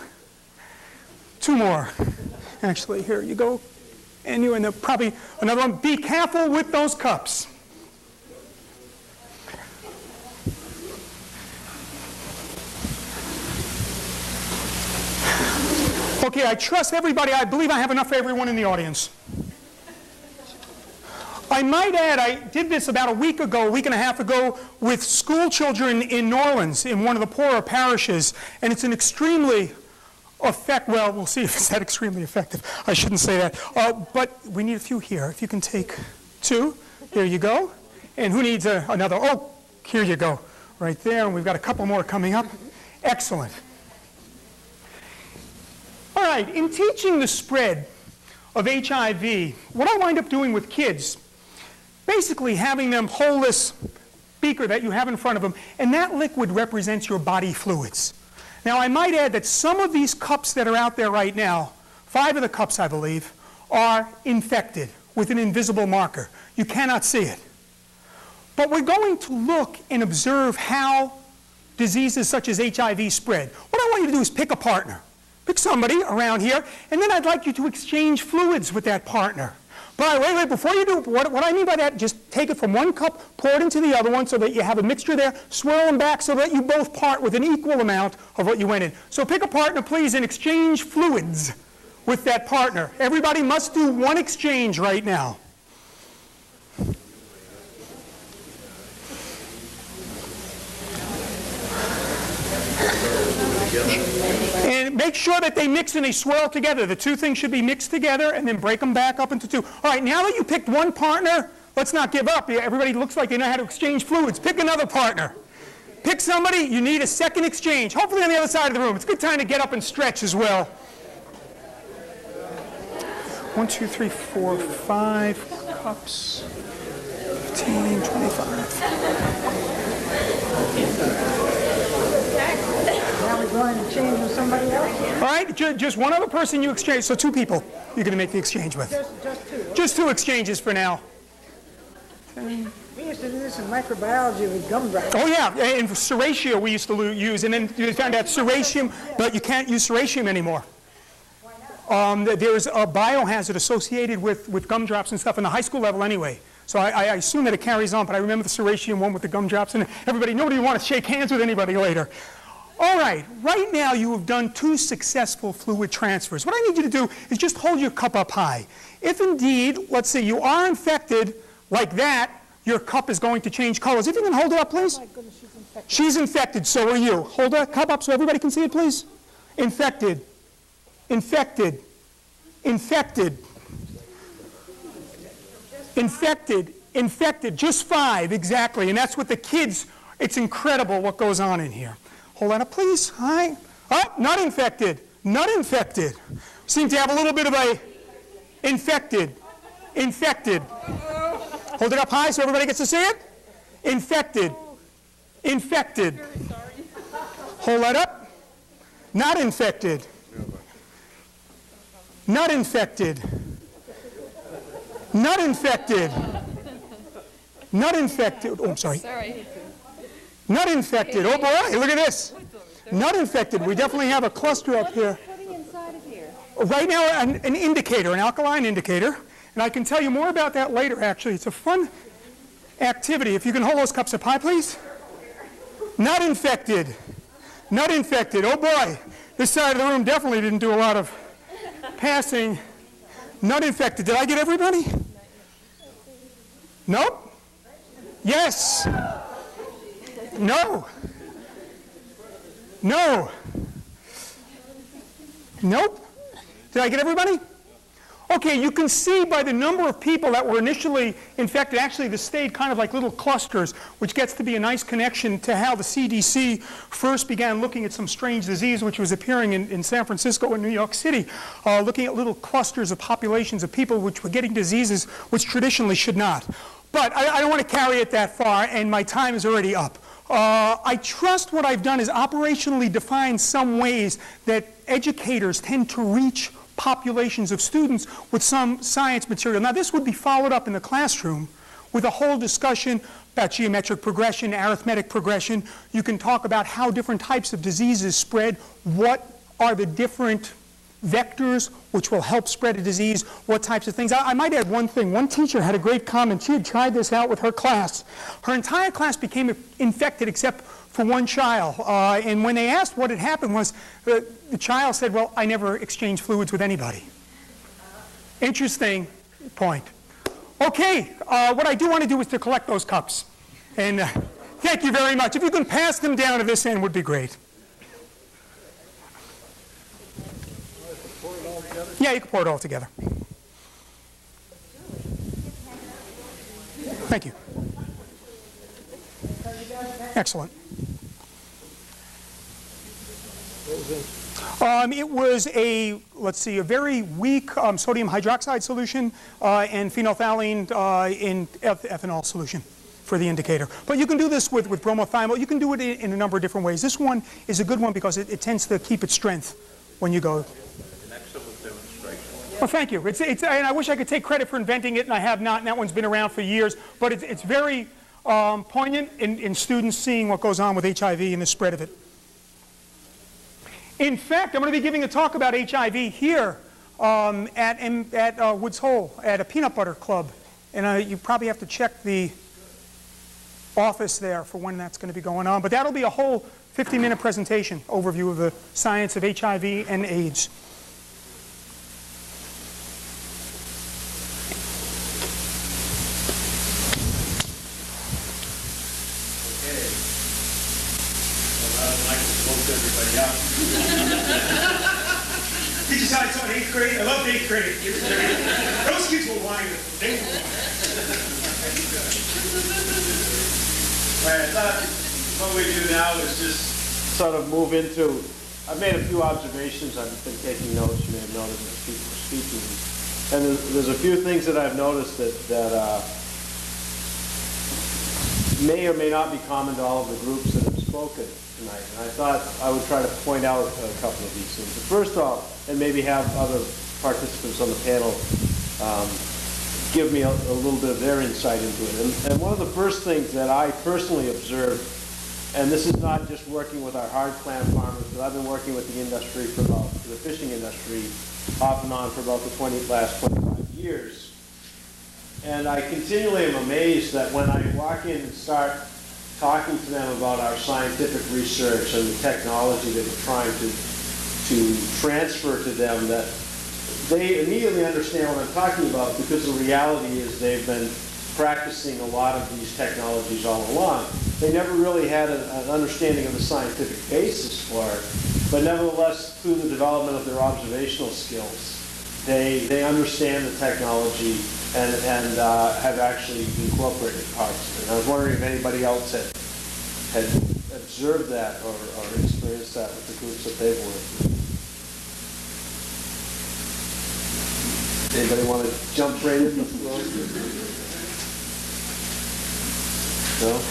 Two more. Actually, here you go. And you, and probably another one. Be careful with those cups. Okay, I trust everybody. I believe I have enough for everyone in the audience. I might add, I did this about a week and a half ago, with school children in New Orleans, in one of the poorer parishes, and it's an extremely well, we'll see if it's that extremely effective. I shouldn't say that. But we need a few here. If you can take two, there you go. And who needs another? Oh, here you go, right there. And we've got a couple more coming up. Excellent. All right, in teaching the spread of HIV, what I wind up doing with kids, basically having them hold this beaker that you have in front of them, and that liquid represents your body fluids. Now, I might add that some of these cups that are out there right now, 5 of the cups, I believe, are infected with an invisible marker. You cannot see it. But we're going to look and observe how diseases such as HIV spread. What I want you to do is pick a partner. Pick somebody around here, and then I'd like you to exchange fluids with that partner. But wait, before you do, what I mean by that, just take it from one cup, pour it into the other one so that you have a mixture there, swirl them back so that you both part with an equal amount of what you went in. So pick a partner, please, and exchange fluids with that partner. Everybody must do one exchange right now. And make sure that they mix and they swirl together. The two things should be mixed together, and then break them back up into two. All right, now that you picked one partner, let's not give up. Everybody looks like they know how to exchange fluids. Pick another partner. Pick somebody. You need a second exchange, hopefully on the other side of the room. It's a good time to get up and stretch as well. 1, 2, 3, 4, 5 cups. 15, 25. Now we're going to change with somebody else? All right, just one other person you exchange. So 2 people you're going to make the exchange with. Just 2. Just 2 exchanges for now. 10. We used to do this in microbiology with gumdrops. Oh yeah, and serratia we used to use, and then you found out serratium, but you can't use serratium anymore. There's a biohazard associated with gumdrops and stuff in the high school level anyway. So I assume that it carries on, but I remember the serratium one with the gumdrops, and nobody want to shake hands with anybody later. All right now you have done 2 successful fluid transfers. What I need you to do is just hold your cup up high. If indeed, let's say you are infected like that, your cup is going to change colors. If you can hold it up, please. Oh my goodness, she's infected. She's infected, so are you. Hold that cup up so everybody can see it, please. Infected. Infected. Infected. Infected. Infected. Just 5, exactly. And that's what the kids, it's incredible what goes on in here. Hold that up, please. All right. Oh, not infected. Not infected. Seem to have a little bit of a infected. Infected. Hold it up high so everybody gets to see it. Infected. Infected. Hold that up. Not infected. Not infected. Not infected. Not infected. Oh, I'm sorry. Not infected. Oh boy, look at this. Not infected. We definitely have a cluster up here. Right now, an indicator, an alkaline indicator. And I can tell you more about that later, actually. It's a fun activity. If you can hold those cups up high, please. Not infected. Not infected. Oh boy, this side of the room definitely didn't do a lot of passing. Not infected. Did I get everybody? Nope. Yes. No. No. Nope. Did I get everybody? Okay, you can see by the number of people that were initially infected, actually this stayed kind of like little clusters, which gets to be a nice connection to how the CDC first began looking at some strange disease which was appearing in San Francisco and New York City, looking at little clusters of populations of people which were getting diseases which traditionally should not. But I don't want to carry it that far, and my time is already up. I trust what I've done is operationally define some ways that educators tend to reach populations of students with some science material. Now, this would be followed up in the classroom with a whole discussion about geometric progression, arithmetic progression. You can talk about how different types of diseases spread, what are the different vectors which will help spread a disease, what types of things. I might add one thing. One teacher had a great comment. She had tried this out with her class. Her entire class became infected except for one child. And when they asked what had happened was, the child said, well, I never exchanged fluids with anybody. Interesting point. Okay, what I do want to do is to collect those cups. And thank you very much. If you can pass them down to this end would be great. Yeah, you can pour it all together. Thank you. Excellent. It was a, let's see, a very weak sodium hydroxide solution and phenolphthalein in ethanol solution for the indicator. But you can do this with bromothymol. You can do it in a number of different ways. This one is a good one because it tends to keep its strength when you go. Well, thank you. And I wish I could take credit for inventing it, and I have not, and that one's been around for years. But it's very poignant in students seeing what goes on with HIV and the spread of it. In fact, I'm going to be giving a talk about HIV here at Woods Hole at a peanut butter club. And you probably have to check the office there for when that's going to be going on. But that'll be a whole 50-minute presentation overview of the science of HIV and AIDS. Did you say I taught 8th grade? I loved 8th grade. Those kids were wonderful. They were Right, I thought what we do now is just sort of move into, I've made a few observations. I've been taking notes. You may have noticed as people are speaking. And there's a few things that I've noticed that may or may not be common to all of the groups that have spoken tonight. And I thought I would try to point out a couple of these things. But first off, and maybe have other participants on the panel give me a little bit of their insight into it. And one of the first things that I personally observed, and this is not just working with our hard clam farmers, but I've been working with the industry for about, the fishing industry, off and on for about the last 25 years. And I continually am amazed that when I walk in and start talking to them about our scientific research and the technology that we're trying to transfer to them, that they immediately understand what I'm talking about, because the reality is they've been practicing a lot of these technologies all along. They never really had an understanding of the scientific basis for it, but nevertheless, through the development of their observational skills, they understand the technology and have actually incorporated parts of it. And I was wondering if anybody else had observed that or experienced that with the groups that they've worked with. Anybody want to jump right in? No?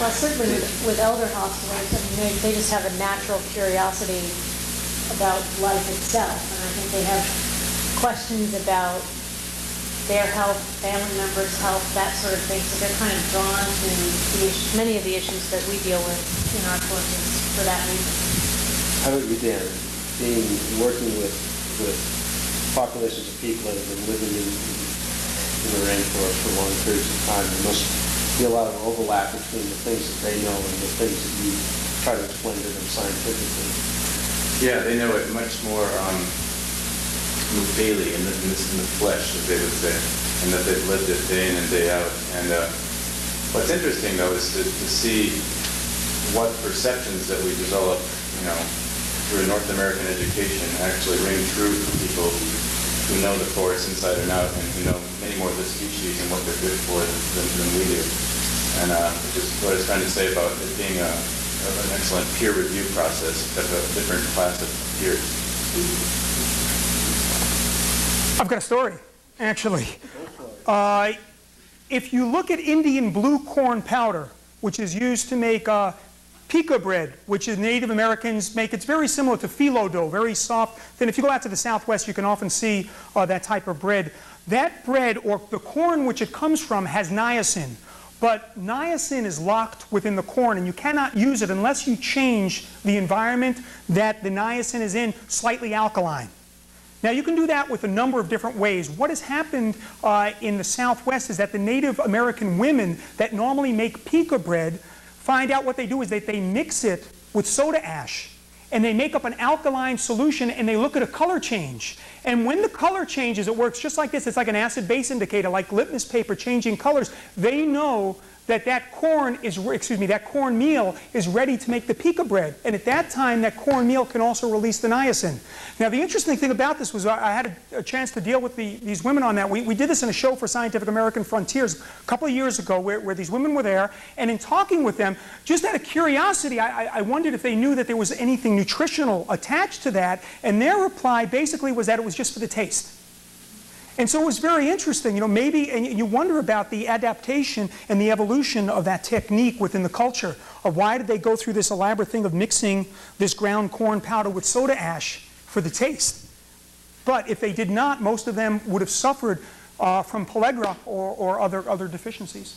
Well, certainly with elder hostelers, I mean, they just have a natural curiosity about life itself, and I think they have questions about their health, family members' health, that sort of thing, so they're kind of drawn to many of the issues that we deal with in our courses for that reason. How about you, Dan? Working with populations of people that have been living in the rainforest for long periods of time, there must be a lot of overlap between the things that they know and the things that you try to explain to them scientifically. Yeah, they know it much more daily in the flesh, as they would say, and that they've lived it day in and day out. And what's interesting, though, is to see what perceptions that we develop, through North American education actually ring true for people who know the forest inside and out, and who know many more of the species and what they're good for than we do. And just what I was trying to say about it being an excellent peer review process, except a different class of peers. I've got a story, actually. If you look at Indian blue corn powder, which is used to make pica bread, which is Native Americans make, it's very similar to phyllo dough, very soft. Then if you go out to the Southwest, you can often see that type of bread. That bread, or the corn which it comes from, has niacin. But niacin is locked within the corn, and you cannot use it unless you change the environment that the niacin is in slightly alkaline. Now, you can do that with a number of different ways. What has happened in the Southwest is that the Native American women that normally make pica bread find out what they do is that they mix it with soda ash, and they make up an alkaline solution, and they look at a color change. And when the color changes, it works just like this. It's like an acid-base indicator, like litmus paper changing colors. They know that that corn meal is ready to make the pica bread. And at that time, that corn meal can also release the niacin. Now, the interesting thing about this was I had a chance to deal with these women on that. We did this in a show for Scientific American Frontiers a couple of years ago where these women were there. And in talking with them, just out of curiosity, I wondered if they knew that there was anything nutritional attached to that. And their reply basically was that it was just for the taste. And so it was very interesting, maybe, and you wonder about the adaptation and the evolution of that technique within the culture, of why did they go through this elaborate thing of mixing this ground corn powder with soda ash for the taste. But if they did not, most of them would have suffered from pellagra or other deficiencies.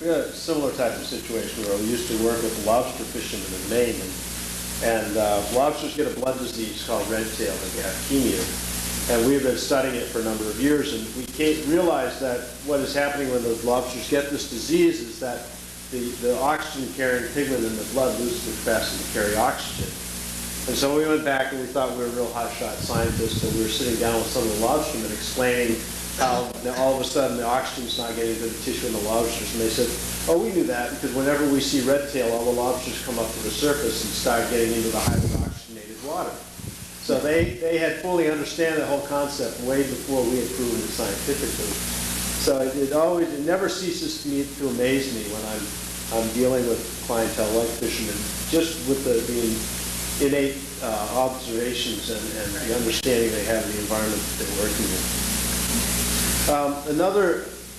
We had a similar type of situation where we used to work with lobster fishermen in Maine, and lobsters get a blood disease called red tail, like academia. And we've been studying it for a number of years, and we realized that what is happening when those lobsters get this disease is that the oxygen-carrying pigment in the blood loses the capacity to carry oxygen. And so we went back and we thought we were real hotshot scientists, and we were sitting down with some of the lobstermen explaining how all of a sudden the oxygen's not getting to the tissue in the lobsters. And they said, oh, we knew that, because whenever we see red tail, all the lobsters come up to the surface and start getting into the highly oxygenated water. So they had fully understand the whole concept way before we had proven it scientifically. So it never ceases to amaze me when I'm dealing with clientele like fishermen, just with the innate observations and the understanding they have of the environment that they're working in.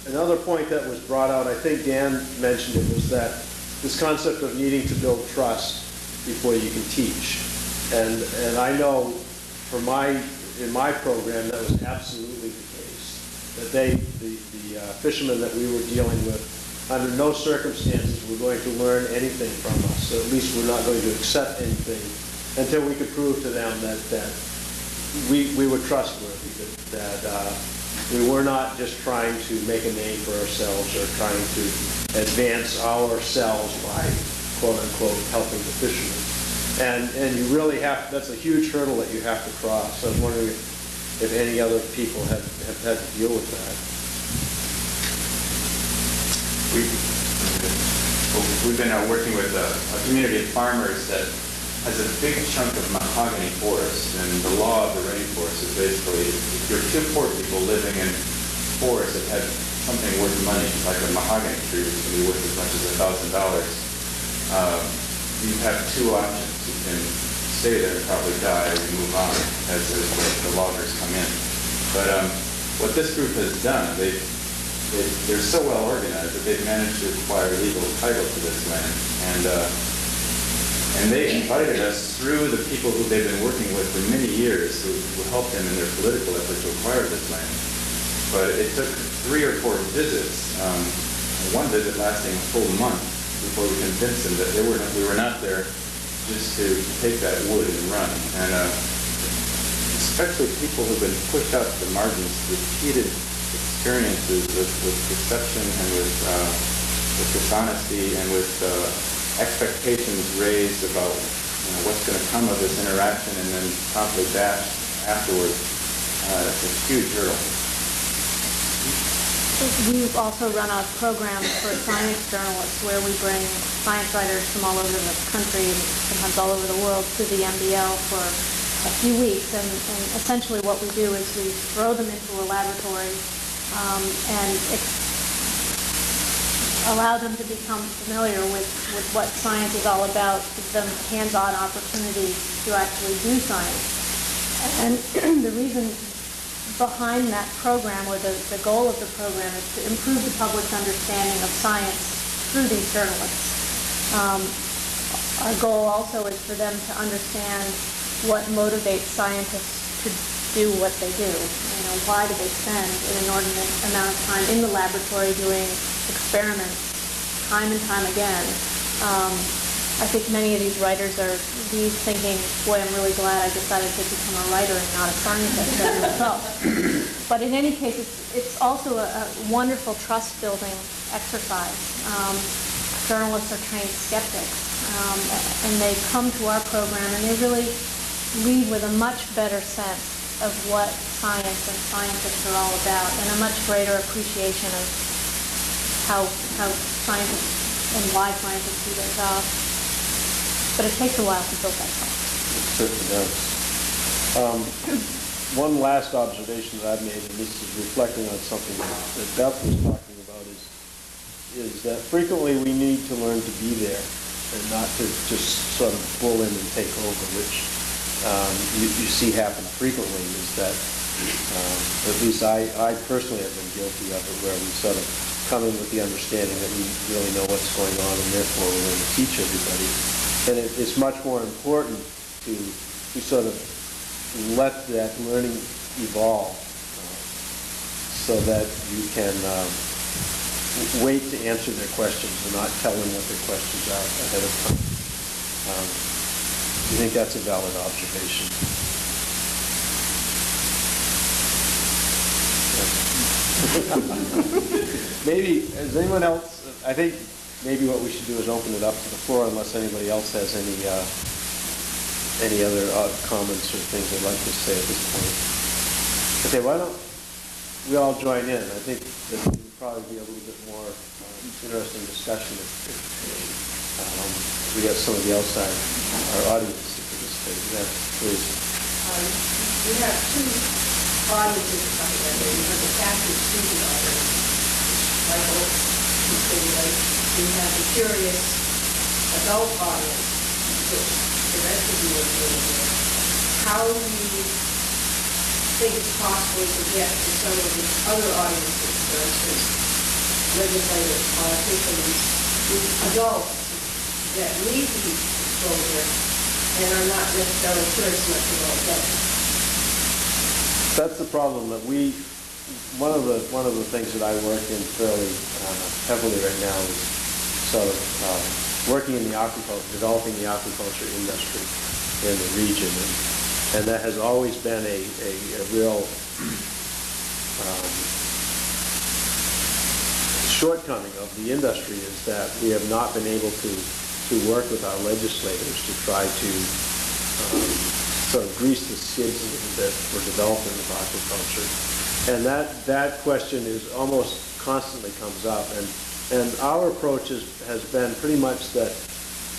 Another point that was brought out, I think Dan mentioned it, was that this concept of needing to build trust before you can teach. And I know in my program that was absolutely the case. that the fishermen that we were dealing with, under no circumstances were going to learn anything from us. So at least we're not going to accept anything until we could prove to them that we were trustworthy, that we were not just trying to make a name for ourselves or trying to advance ourselves by, quote unquote, helping the fishermen. And you really have, that's a huge hurdle that you have to cross. I was wondering if any other people have had to deal with that. We've been working with a community of farmers that has a big chunk of mahogany forest, and the law of the rainforest is basically if you're two poor people living in forests that had something worth money, like a mahogany tree, which can be worth as much as $1,000, you have two options. You can stay there and probably die, or you move on as the loggers come in. But what this group has done, they're so well organized that they've managed to acquire legal title to this land, and they invited us through the people who they've been working with for many years who helped them in their political effort to acquire this land. But it took 3 or 4 visits, one visit lasting a full month before we convinced them that we were not there just to take that wood and run. And especially people who've been pushed out to the margins, repeated experiences with deception and with dishonesty and with expectations raised about what's going to come of this interaction and then promptly dashed afterwards. It's a huge hurdle. We've also run a program for science journalists where we bring science writers from all over the country and sometimes all over the world to the MBL for a few weeks. And essentially what we do is we throw them into a laboratory and allow them to become familiar with what science is all about, give them hands-on opportunity to actually do science. And the reason behind that program, or the goal of the program, is to improve the public's understanding of science through these journalists. Our goal also is for them to understand what motivates scientists to do what they do. Why do they spend an inordinate amount of time in the laboratory doing experiments time and time again? I think many of these writers are thinking, boy, I'm really glad I decided to become a writer and not a scientist as myself. But in any case, it's also a wonderful trust-building exercise. Journalists are trained skeptics, and they come to our program and they really leave with a much better sense of what science and scientists are all about, and a much greater appreciation of how scientists and why scientists do their job. But it takes a while to build that trust. It certainly does. One last observation that I've made, and this is reflecting on something that Beth was talking about, is that frequently we need to learn to be there and not to just sort of pull in and take over, which you see happen frequently, is that at least I personally have been guilty of it, where we sort of come in with the understanding that we really know what's going on and therefore we're going to teach everybody. And it's much more important to sort of let that learning evolve so that you can wait to answer their questions and not tell them what their questions are ahead of time. I think that's a valid observation. Maybe, is anyone else, I think maybe what we should do is open it up to the floor unless anybody else has any other comments or things they'd like to say at this point. Okay, why don't we all join in? I think that it would probably be a little bit more interesting discussion if we got some of the outside, our audience to participate. Yeah, please. We have 2 audiences coming in. We have the active student audience, Michael, who's been like, we have the curious adult audience, which the rest of you are doing here. How do you think it's possible to get to some of the other audiences, for instance, legislators, politicians, adults that need to be exposure and are not necessarily curious enough to know better? That's the problem that we one of the things that I work in fairly heavily right now is sort of working in the aquaculture, developing the aquaculture industry in the region, and that has always been a real shortcoming of the industry, is that we have not been able to work with our legislators to try to sort of grease the skids a little bit for development of aquaculture. And that question is almost constantly comes up. And our approach has been pretty much that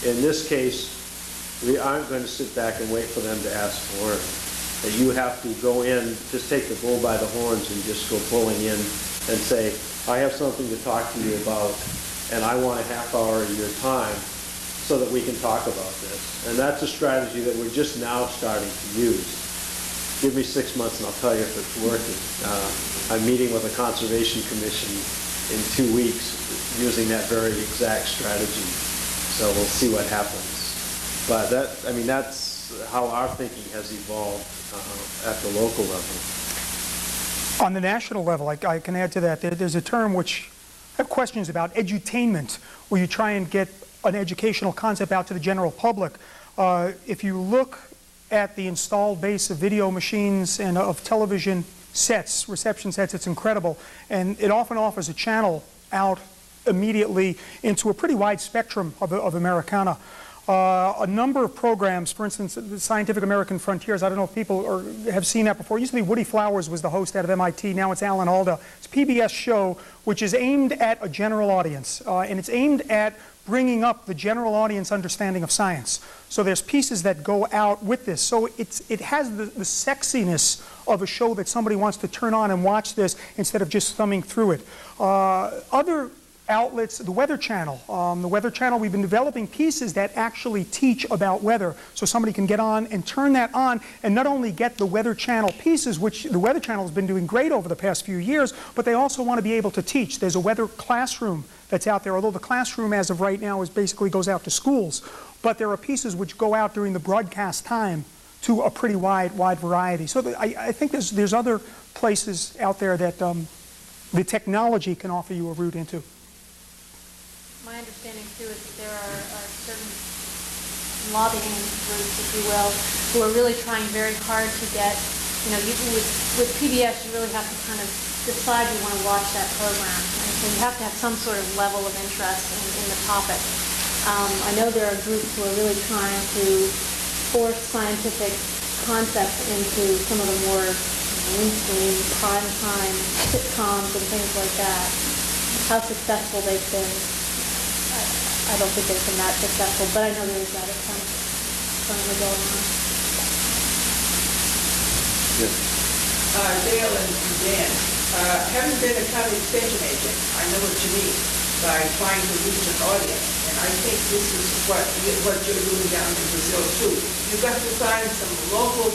in this case, we aren't going to sit back and wait for them to ask to learn. That you have to go in, just take the bull by the horns and just go pulling in and say, I have something to talk to you about, and I want a half hour of your time so that we can talk about this. And that's a strategy that we're just now starting to use. Give me 6 months and I'll tell you if it's working. I'm meeting with a conservation commission in 2 weeks using that very exact strategy. So we'll see what happens. But that's how our thinking has evolved at the local level. On the national level, I can add to that, there's a term which I have questions about, edutainment, where you try and get an educational concept out to the general public. If you look at the installed base of video machines and of television sets, reception sets, it's incredible. And it often offers a channel out immediately into a pretty wide spectrum of Americana. A number of programs, for instance, the Scientific American Frontiers, I don't know if people have seen that before. It used to be Woody Flowers was the host out of MIT, now it's Alan Alda. It's a PBS show which is aimed at a general audience, and it's aimed at bringing up the general audience understanding of science. So there's pieces that go out with this. So it has the sexiness of a show that somebody wants to turn on and watch this instead of just thumbing through it. Other outlets, the Weather Channel. The Weather Channel, we've been developing pieces that actually teach about weather, so somebody can get on and turn that on and not only get the Weather Channel pieces, which the Weather Channel has been doing great over the past few years, but they also want to be able to teach. There's a weather classroom that's out there, although the classroom as of right now basically goes out to schools, but there are pieces which go out during the broadcast time to a pretty wide variety. So I think there's other places out there that the technology can offer you a route into. My understanding, too, is that there are certain lobbying groups, if you will, who are really trying very hard to get, with PBS, you really have to kind of decide you want to watch that program. And so you have to have some sort of level of interest in the topic. I know there are groups who are really trying to force scientific concepts into some of the more mainstream, prime-time sitcoms and things like that. How successful they've been, I don't think they've been that successful, but I know there is that attempt currently going on. Yes. Dale and Dan, having been a county extension agent, I know what you mean by trying to reach an audience, and I think this is what you're doing down in Brazil too. You've got to find some local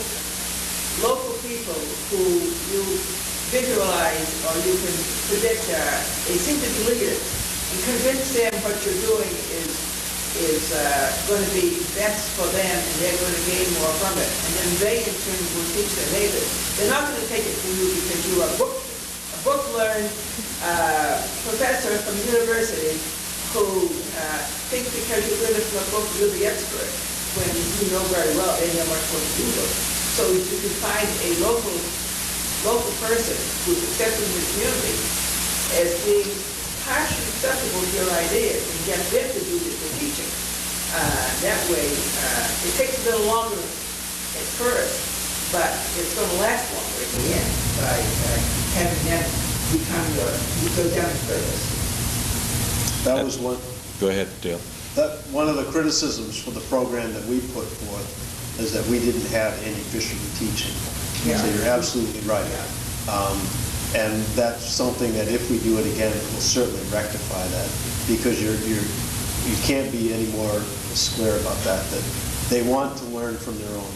people who you visualize or you can predict they seem to be leaders, and convince them what you're doing is going to be best for them, and they're going to gain more from it. And then they, in turn, will teach their neighbors. They're not going to take it from you because you are a book-learned professor from university who thinks because you're good at a book, you're the expert, when you know very well they know much more than you do. So if you can find a local person who's accepted in the community as being partially acceptable to your ideas and get them to do the teaching. That way, it takes a little longer at first, but it's going to last longer at the end by having them become your demonstrators. That was one. Go ahead, Dale. One of the criticisms for the program that we put forth is that we didn't have any fishery teaching. Yeah. So you're absolutely right. And that's something that if we do it again, it will certainly rectify that, because you can't be any more square about that. That they want to learn from their own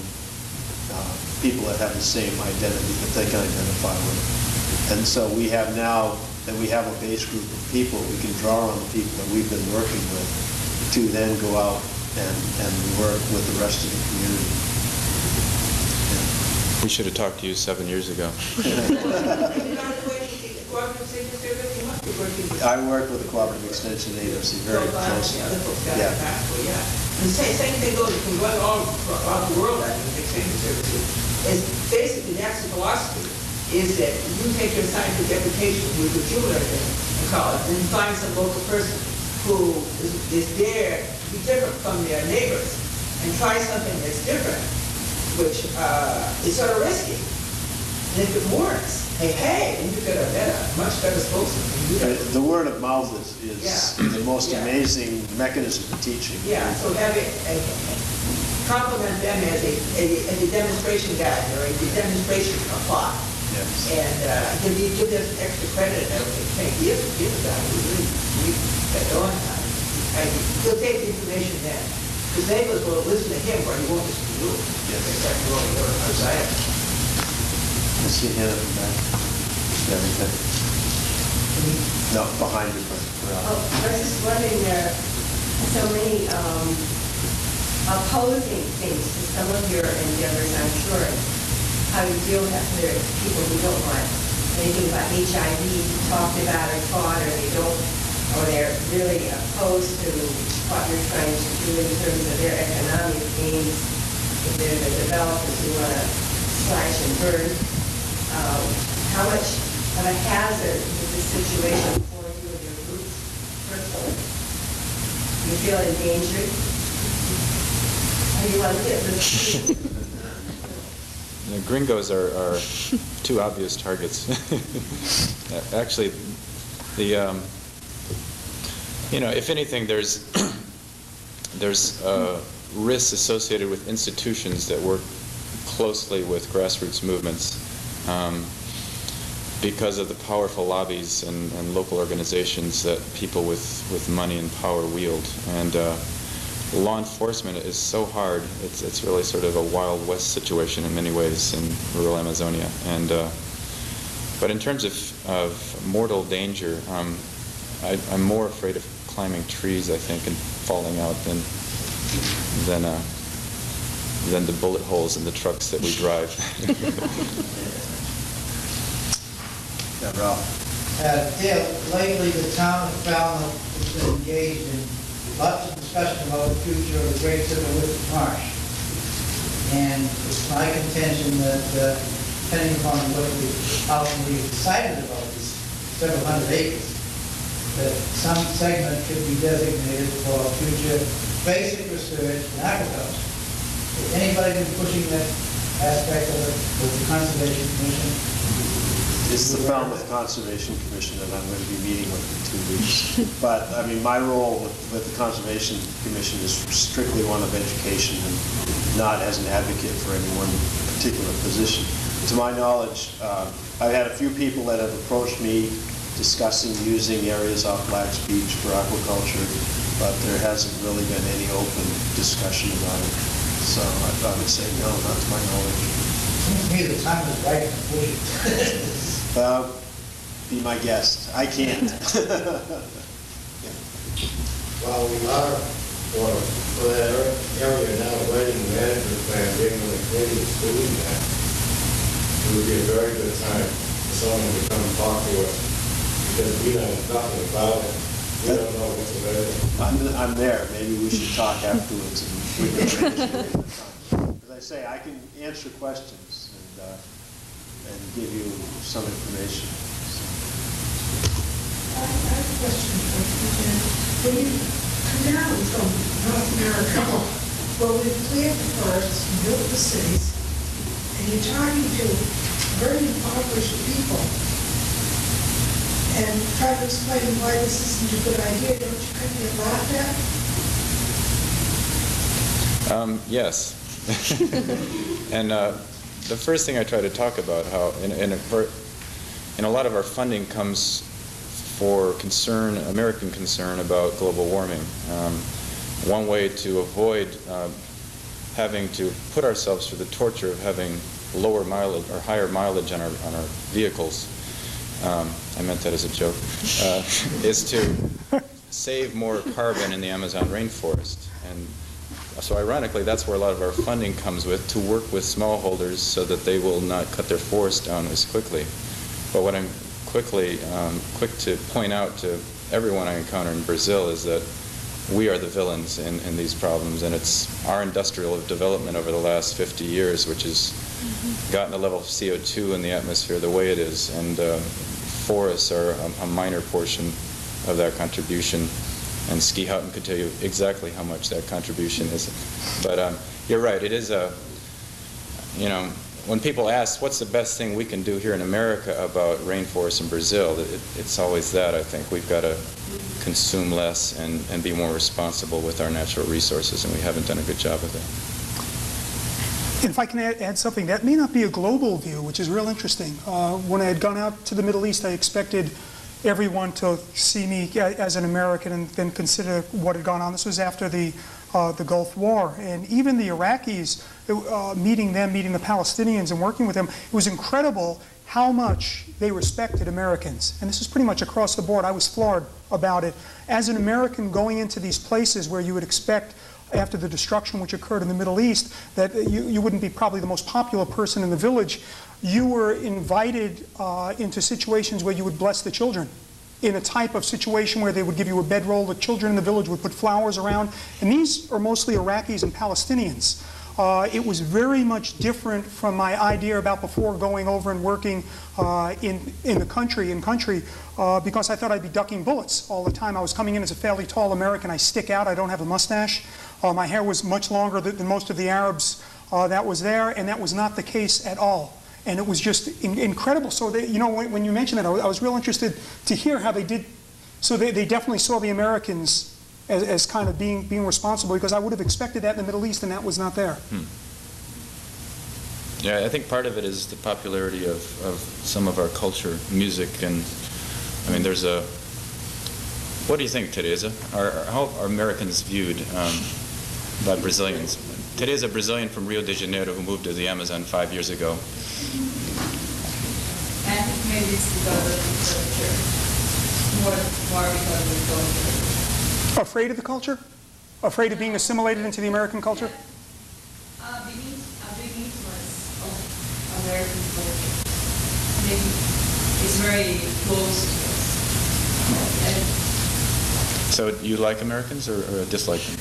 people that have the same identity that they can identify with. And so we have now that we have a base group of people, we can draw on the people that we've been working with to then go out and work with the rest of the community. Yeah. We should have talked to you 7 years ago. I work with the Cooperative Extension Agency very closely. Yeah. The same thing goes, you can run all around the world at the extension services. It's basically, that's the philosophy, is that you take your scientific education with what you learned in college, and you find some local person who is there to be different from their neighbors, and try something that's different, which is sort of risky. And if it works, hey, and you get a much better spokesman. The word of mouth is the most amazing mechanism for teaching. Yeah, so compliment them as a demonstration guide or a demonstration plot. Yes. And give them extra credit and everything. Give a guy who really got on time. He'll take the information then. His neighbors will listen to him, or he won't listen to you. Yes. That's really your anxiety. I see a hand up the back. Everything. No, behind you. I was just wondering, there are so many opposing things to some of your endeavors, I'm sure. How you deal with that for people who don't want anything about HIV talked about or taught, or they don't, or they're really opposed to what you're trying to do in terms of their economic gains. If they're the developers who want to slash and burn, how much of a hazard is this situation for you and your groups personally? You feel endangered? How do you want to get this? The gringos are two obvious targets. Actually, if anything, there's risks associated with institutions that work closely with grassroots movements because of the powerful lobbies and local organizations that people with money and power wield. And law enforcement is so hard. It's really sort of a Wild West situation in many ways in rural Amazonia. And but in terms of mortal danger, I'm more afraid of climbing trees, I think, and falling out than the bullet holes in the trucks that we drive. Yeah, Ralph. Dale, lately the town of Falmouth has been engaged in lots of discussion about the future of the Great Silverwood Marsh. And it's my contention that, depending upon what we ultimately decided about these several hundred acres, that some segment could be designated for future basic research in agriculture. Has anybody been pushing that aspect of it with the Conservation Commission? It's the Falmouth Conservation Commission that I'm going to be meeting with in 2 weeks. But, I mean, my role with the Conservation Commission is strictly one of education and not as an advocate for any one particular position. To my knowledge, I've had a few people that have approached me discussing using areas off Black's Beach for aquaculture, but there hasn't really been any open discussion about it. So I would say no, not to my knowledge. Seems to me the time is right to push it. Be my guest. I can't. Well, we are for that area now writing the management plan, getting the committee is doing that. It would be a very good time for someone to come and talk to us, because we know nothing about it. We don't know what's available. I'm there. Maybe we should talk afterwards and we can arrange it. As I say, I can answer questions and give you some information. I have a question for you. When you come down from North America, well, we've cleared the forests, built the cities, and you're talking to very impoverished people and try to explain why this isn't a good idea. Don't you kind of get laughed at? Yes. And the first thing I try to talk about how in a lot of our funding comes for American concern about global warming. One way to avoid having to put ourselves through the torture of having lower mileage or higher mileage on our vehicles, I meant that as a joke, is to save more carbon in the Amazon rainforest. And So ironically, that's where a lot of our funding comes with, to work with smallholders so that they will not cut their forests down as quickly. But what I'm quick to point out to everyone I encounter in Brazil is that we are the villains in these problems, and it's our industrial development over the last 50 years which has gotten the level of CO2 in the atmosphere the way it is, and forests are a minor portion of that contribution. And Ski Houghton could tell you exactly how much that contribution is. But you're right, it is a, you know, when people ask what's the best thing we can do here in America about rainforests in Brazil, it's always that, I think. We've got to consume less and be more responsible with our natural resources, and we haven't done a good job of that. And if I can add something, that may not be a global view, which is real interesting. When I had gone out to the Middle East, I expected everyone to see me as an American and then consider what had gone on. This was after the Gulf War. And even the Iraqis, meeting the Palestinians and working with them, it was incredible how much they respected Americans. And this is pretty much across the board. I was floored about it. As an American going into these places where you would expect, after the destruction which occurred in the Middle East, that you wouldn't be probably the most popular person in the village, you were invited into situations where you would bless the children, in a type of situation where they would give you a bedroll. The children in the village would put flowers around. And these are mostly Iraqis and Palestinians. It was very much different from my idea about before going over and working in country, because I thought I'd be ducking bullets all the time. I was coming in as a fairly tall American. I stick out. I don't have a mustache. My hair was much longer than most of the Arabs that was there, and that was not the case at all. And it was just incredible. So they, you know, when you mentioned that, I was real interested to hear how they did. So they definitely saw the Americans as kind of being responsible, because I would have expected that in the Middle East, and that was not there. Yeah, I think part of it is the popularity of some of our culture, music, and I mean, there's a. What do you think, Teresa? How are Americans viewed by Brazilians? Teresa, a Brazilian from Rio de Janeiro who moved to the Amazon 5 years ago. I think maybe it's because of the culture. More because of the culture. Afraid of the culture? Afraid of being assimilated into the American culture? A big influence of American culture. Maybe it's very close to us. So you like Americans or dislike them?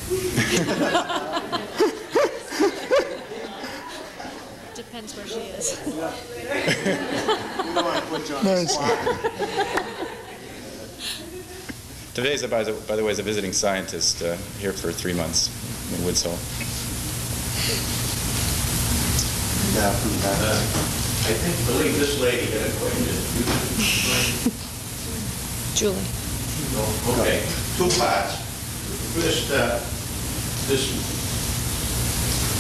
Depends where she is. Nice. Today's, by the way, is a visiting scientist here for 3 months in Woods Hole. I believe this lady had a question. Julie. Okay, 2 parts. First,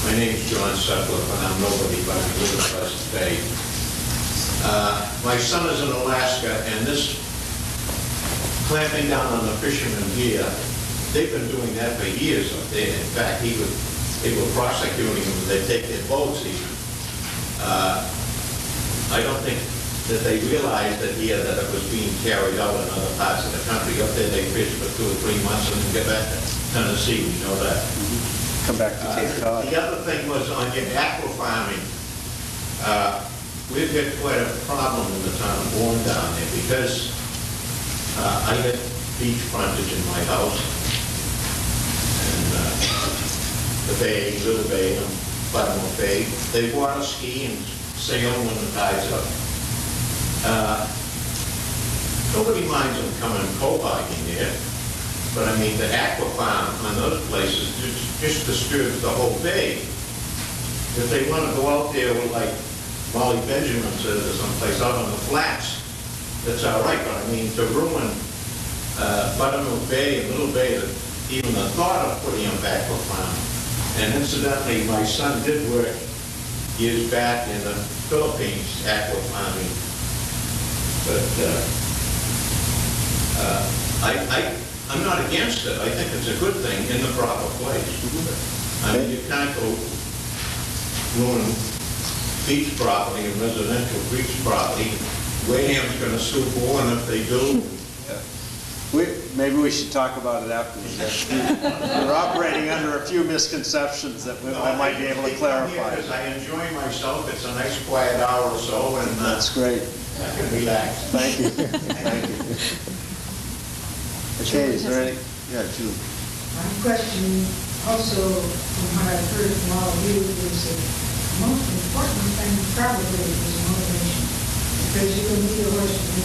my name is John Sutcliffe, and I'm nobody, but I live in Pleasant Bay. My son is in Alaska, and this clamping down on the fishermen here, they've been doing that for years up there. In fact, they were prosecuting them. They take their boats even. I don't think that they realized that here that it was being carried out in other parts of the country. Up there, they fish for 2 or 3 months and then get back to Tennessee. We know that. Come back to Cape Cod. The other thing was on your aqua farming. We've got quite a problem in the town of Bourne down there because I get beach frontage in my house. And the bay, Little Bay, and Buttermilk Bay, they water ski and sail when the tide's up. Nobody minds them coming coal-hiking there. But I mean, the aqua farm on those places just disturbs the whole bay. If they want to go out there with, like Molly Benjamin says, or someplace out on the flats, that's all right. But I mean, to ruin Buttermilk Bay and Little Bay, even the thought of putting them back aqua farm. And incidentally, my son did work years back in the Philippines aqua farming. But I'm not against it. I think it's a good thing in the proper place. I mean, you can't go ruin beach property and residential beach property. Waham's going to sue Bourne if they do. Maybe we should talk about it afterwards. We're operating under a few misconceptions that I might be able to clarify. Because I enjoy myself. It's a nice quiet hour or so, and that's great. I can relax. Thank you. Thank you. Okay, is there any? Yeah, Julie. My question also, from what I've heard from all of you, is the most important thing probably is motivation. Because you can lead a horse to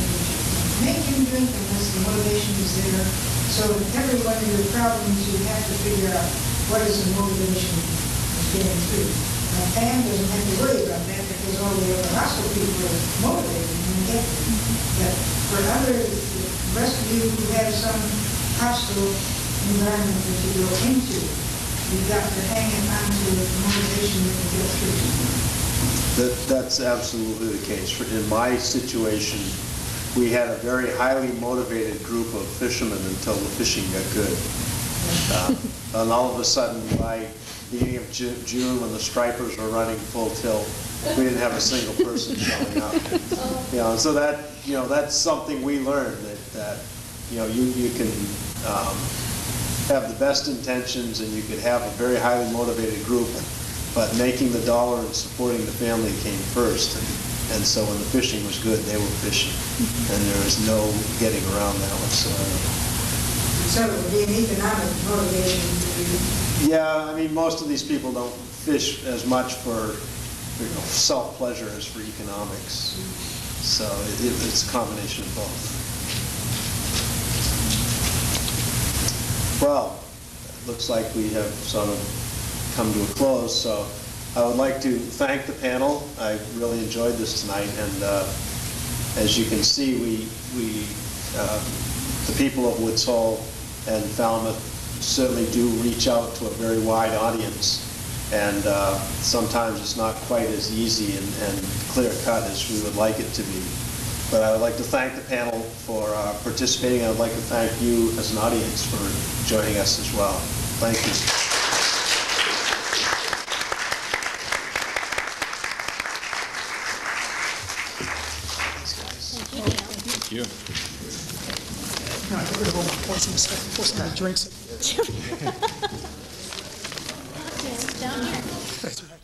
make him drink unless the motivation is there. So in every one of your problems, you have to figure out what is the motivation of getting through. Now, Pam doesn't have to worry about that because all the other hostile people are motivated when they get there. But for the rest of you who have some hostile environment that you go into, you've got to hang it on to the motivation that you get through. That's absolutely the case. In my situation, we had a very highly motivated group of fishermen until the fishing got good. And all of a sudden, by the beginning of June, when the stripers were running full tilt, we didn't have a single person showing up. So that's something we learned, that you can have the best intentions and you could have a very highly motivated group, but making the dollar and supporting the family came first. And so when the fishing was good, they were fishing. And there was no getting around that whatsoever. So it would be an economic motivation for you? Yeah, I mean, most of these people don't fish as much for self-pleasure as for economics. So it's a combination of both. Well, it looks like we have sort of come to a close. So I would like to thank the panel. I really enjoyed this tonight, and as you can see, the people of Woods Hole and Falmouth certainly do reach out to a very wide audience, and sometimes it's not quite as easy and clear-cut as we would like it to be. But I would like to thank the panel for participating. I would like to thank you as an audience for joining us as well. Thank you. Thank you. No, I think we're going to pour some drinks. Down here. That's right.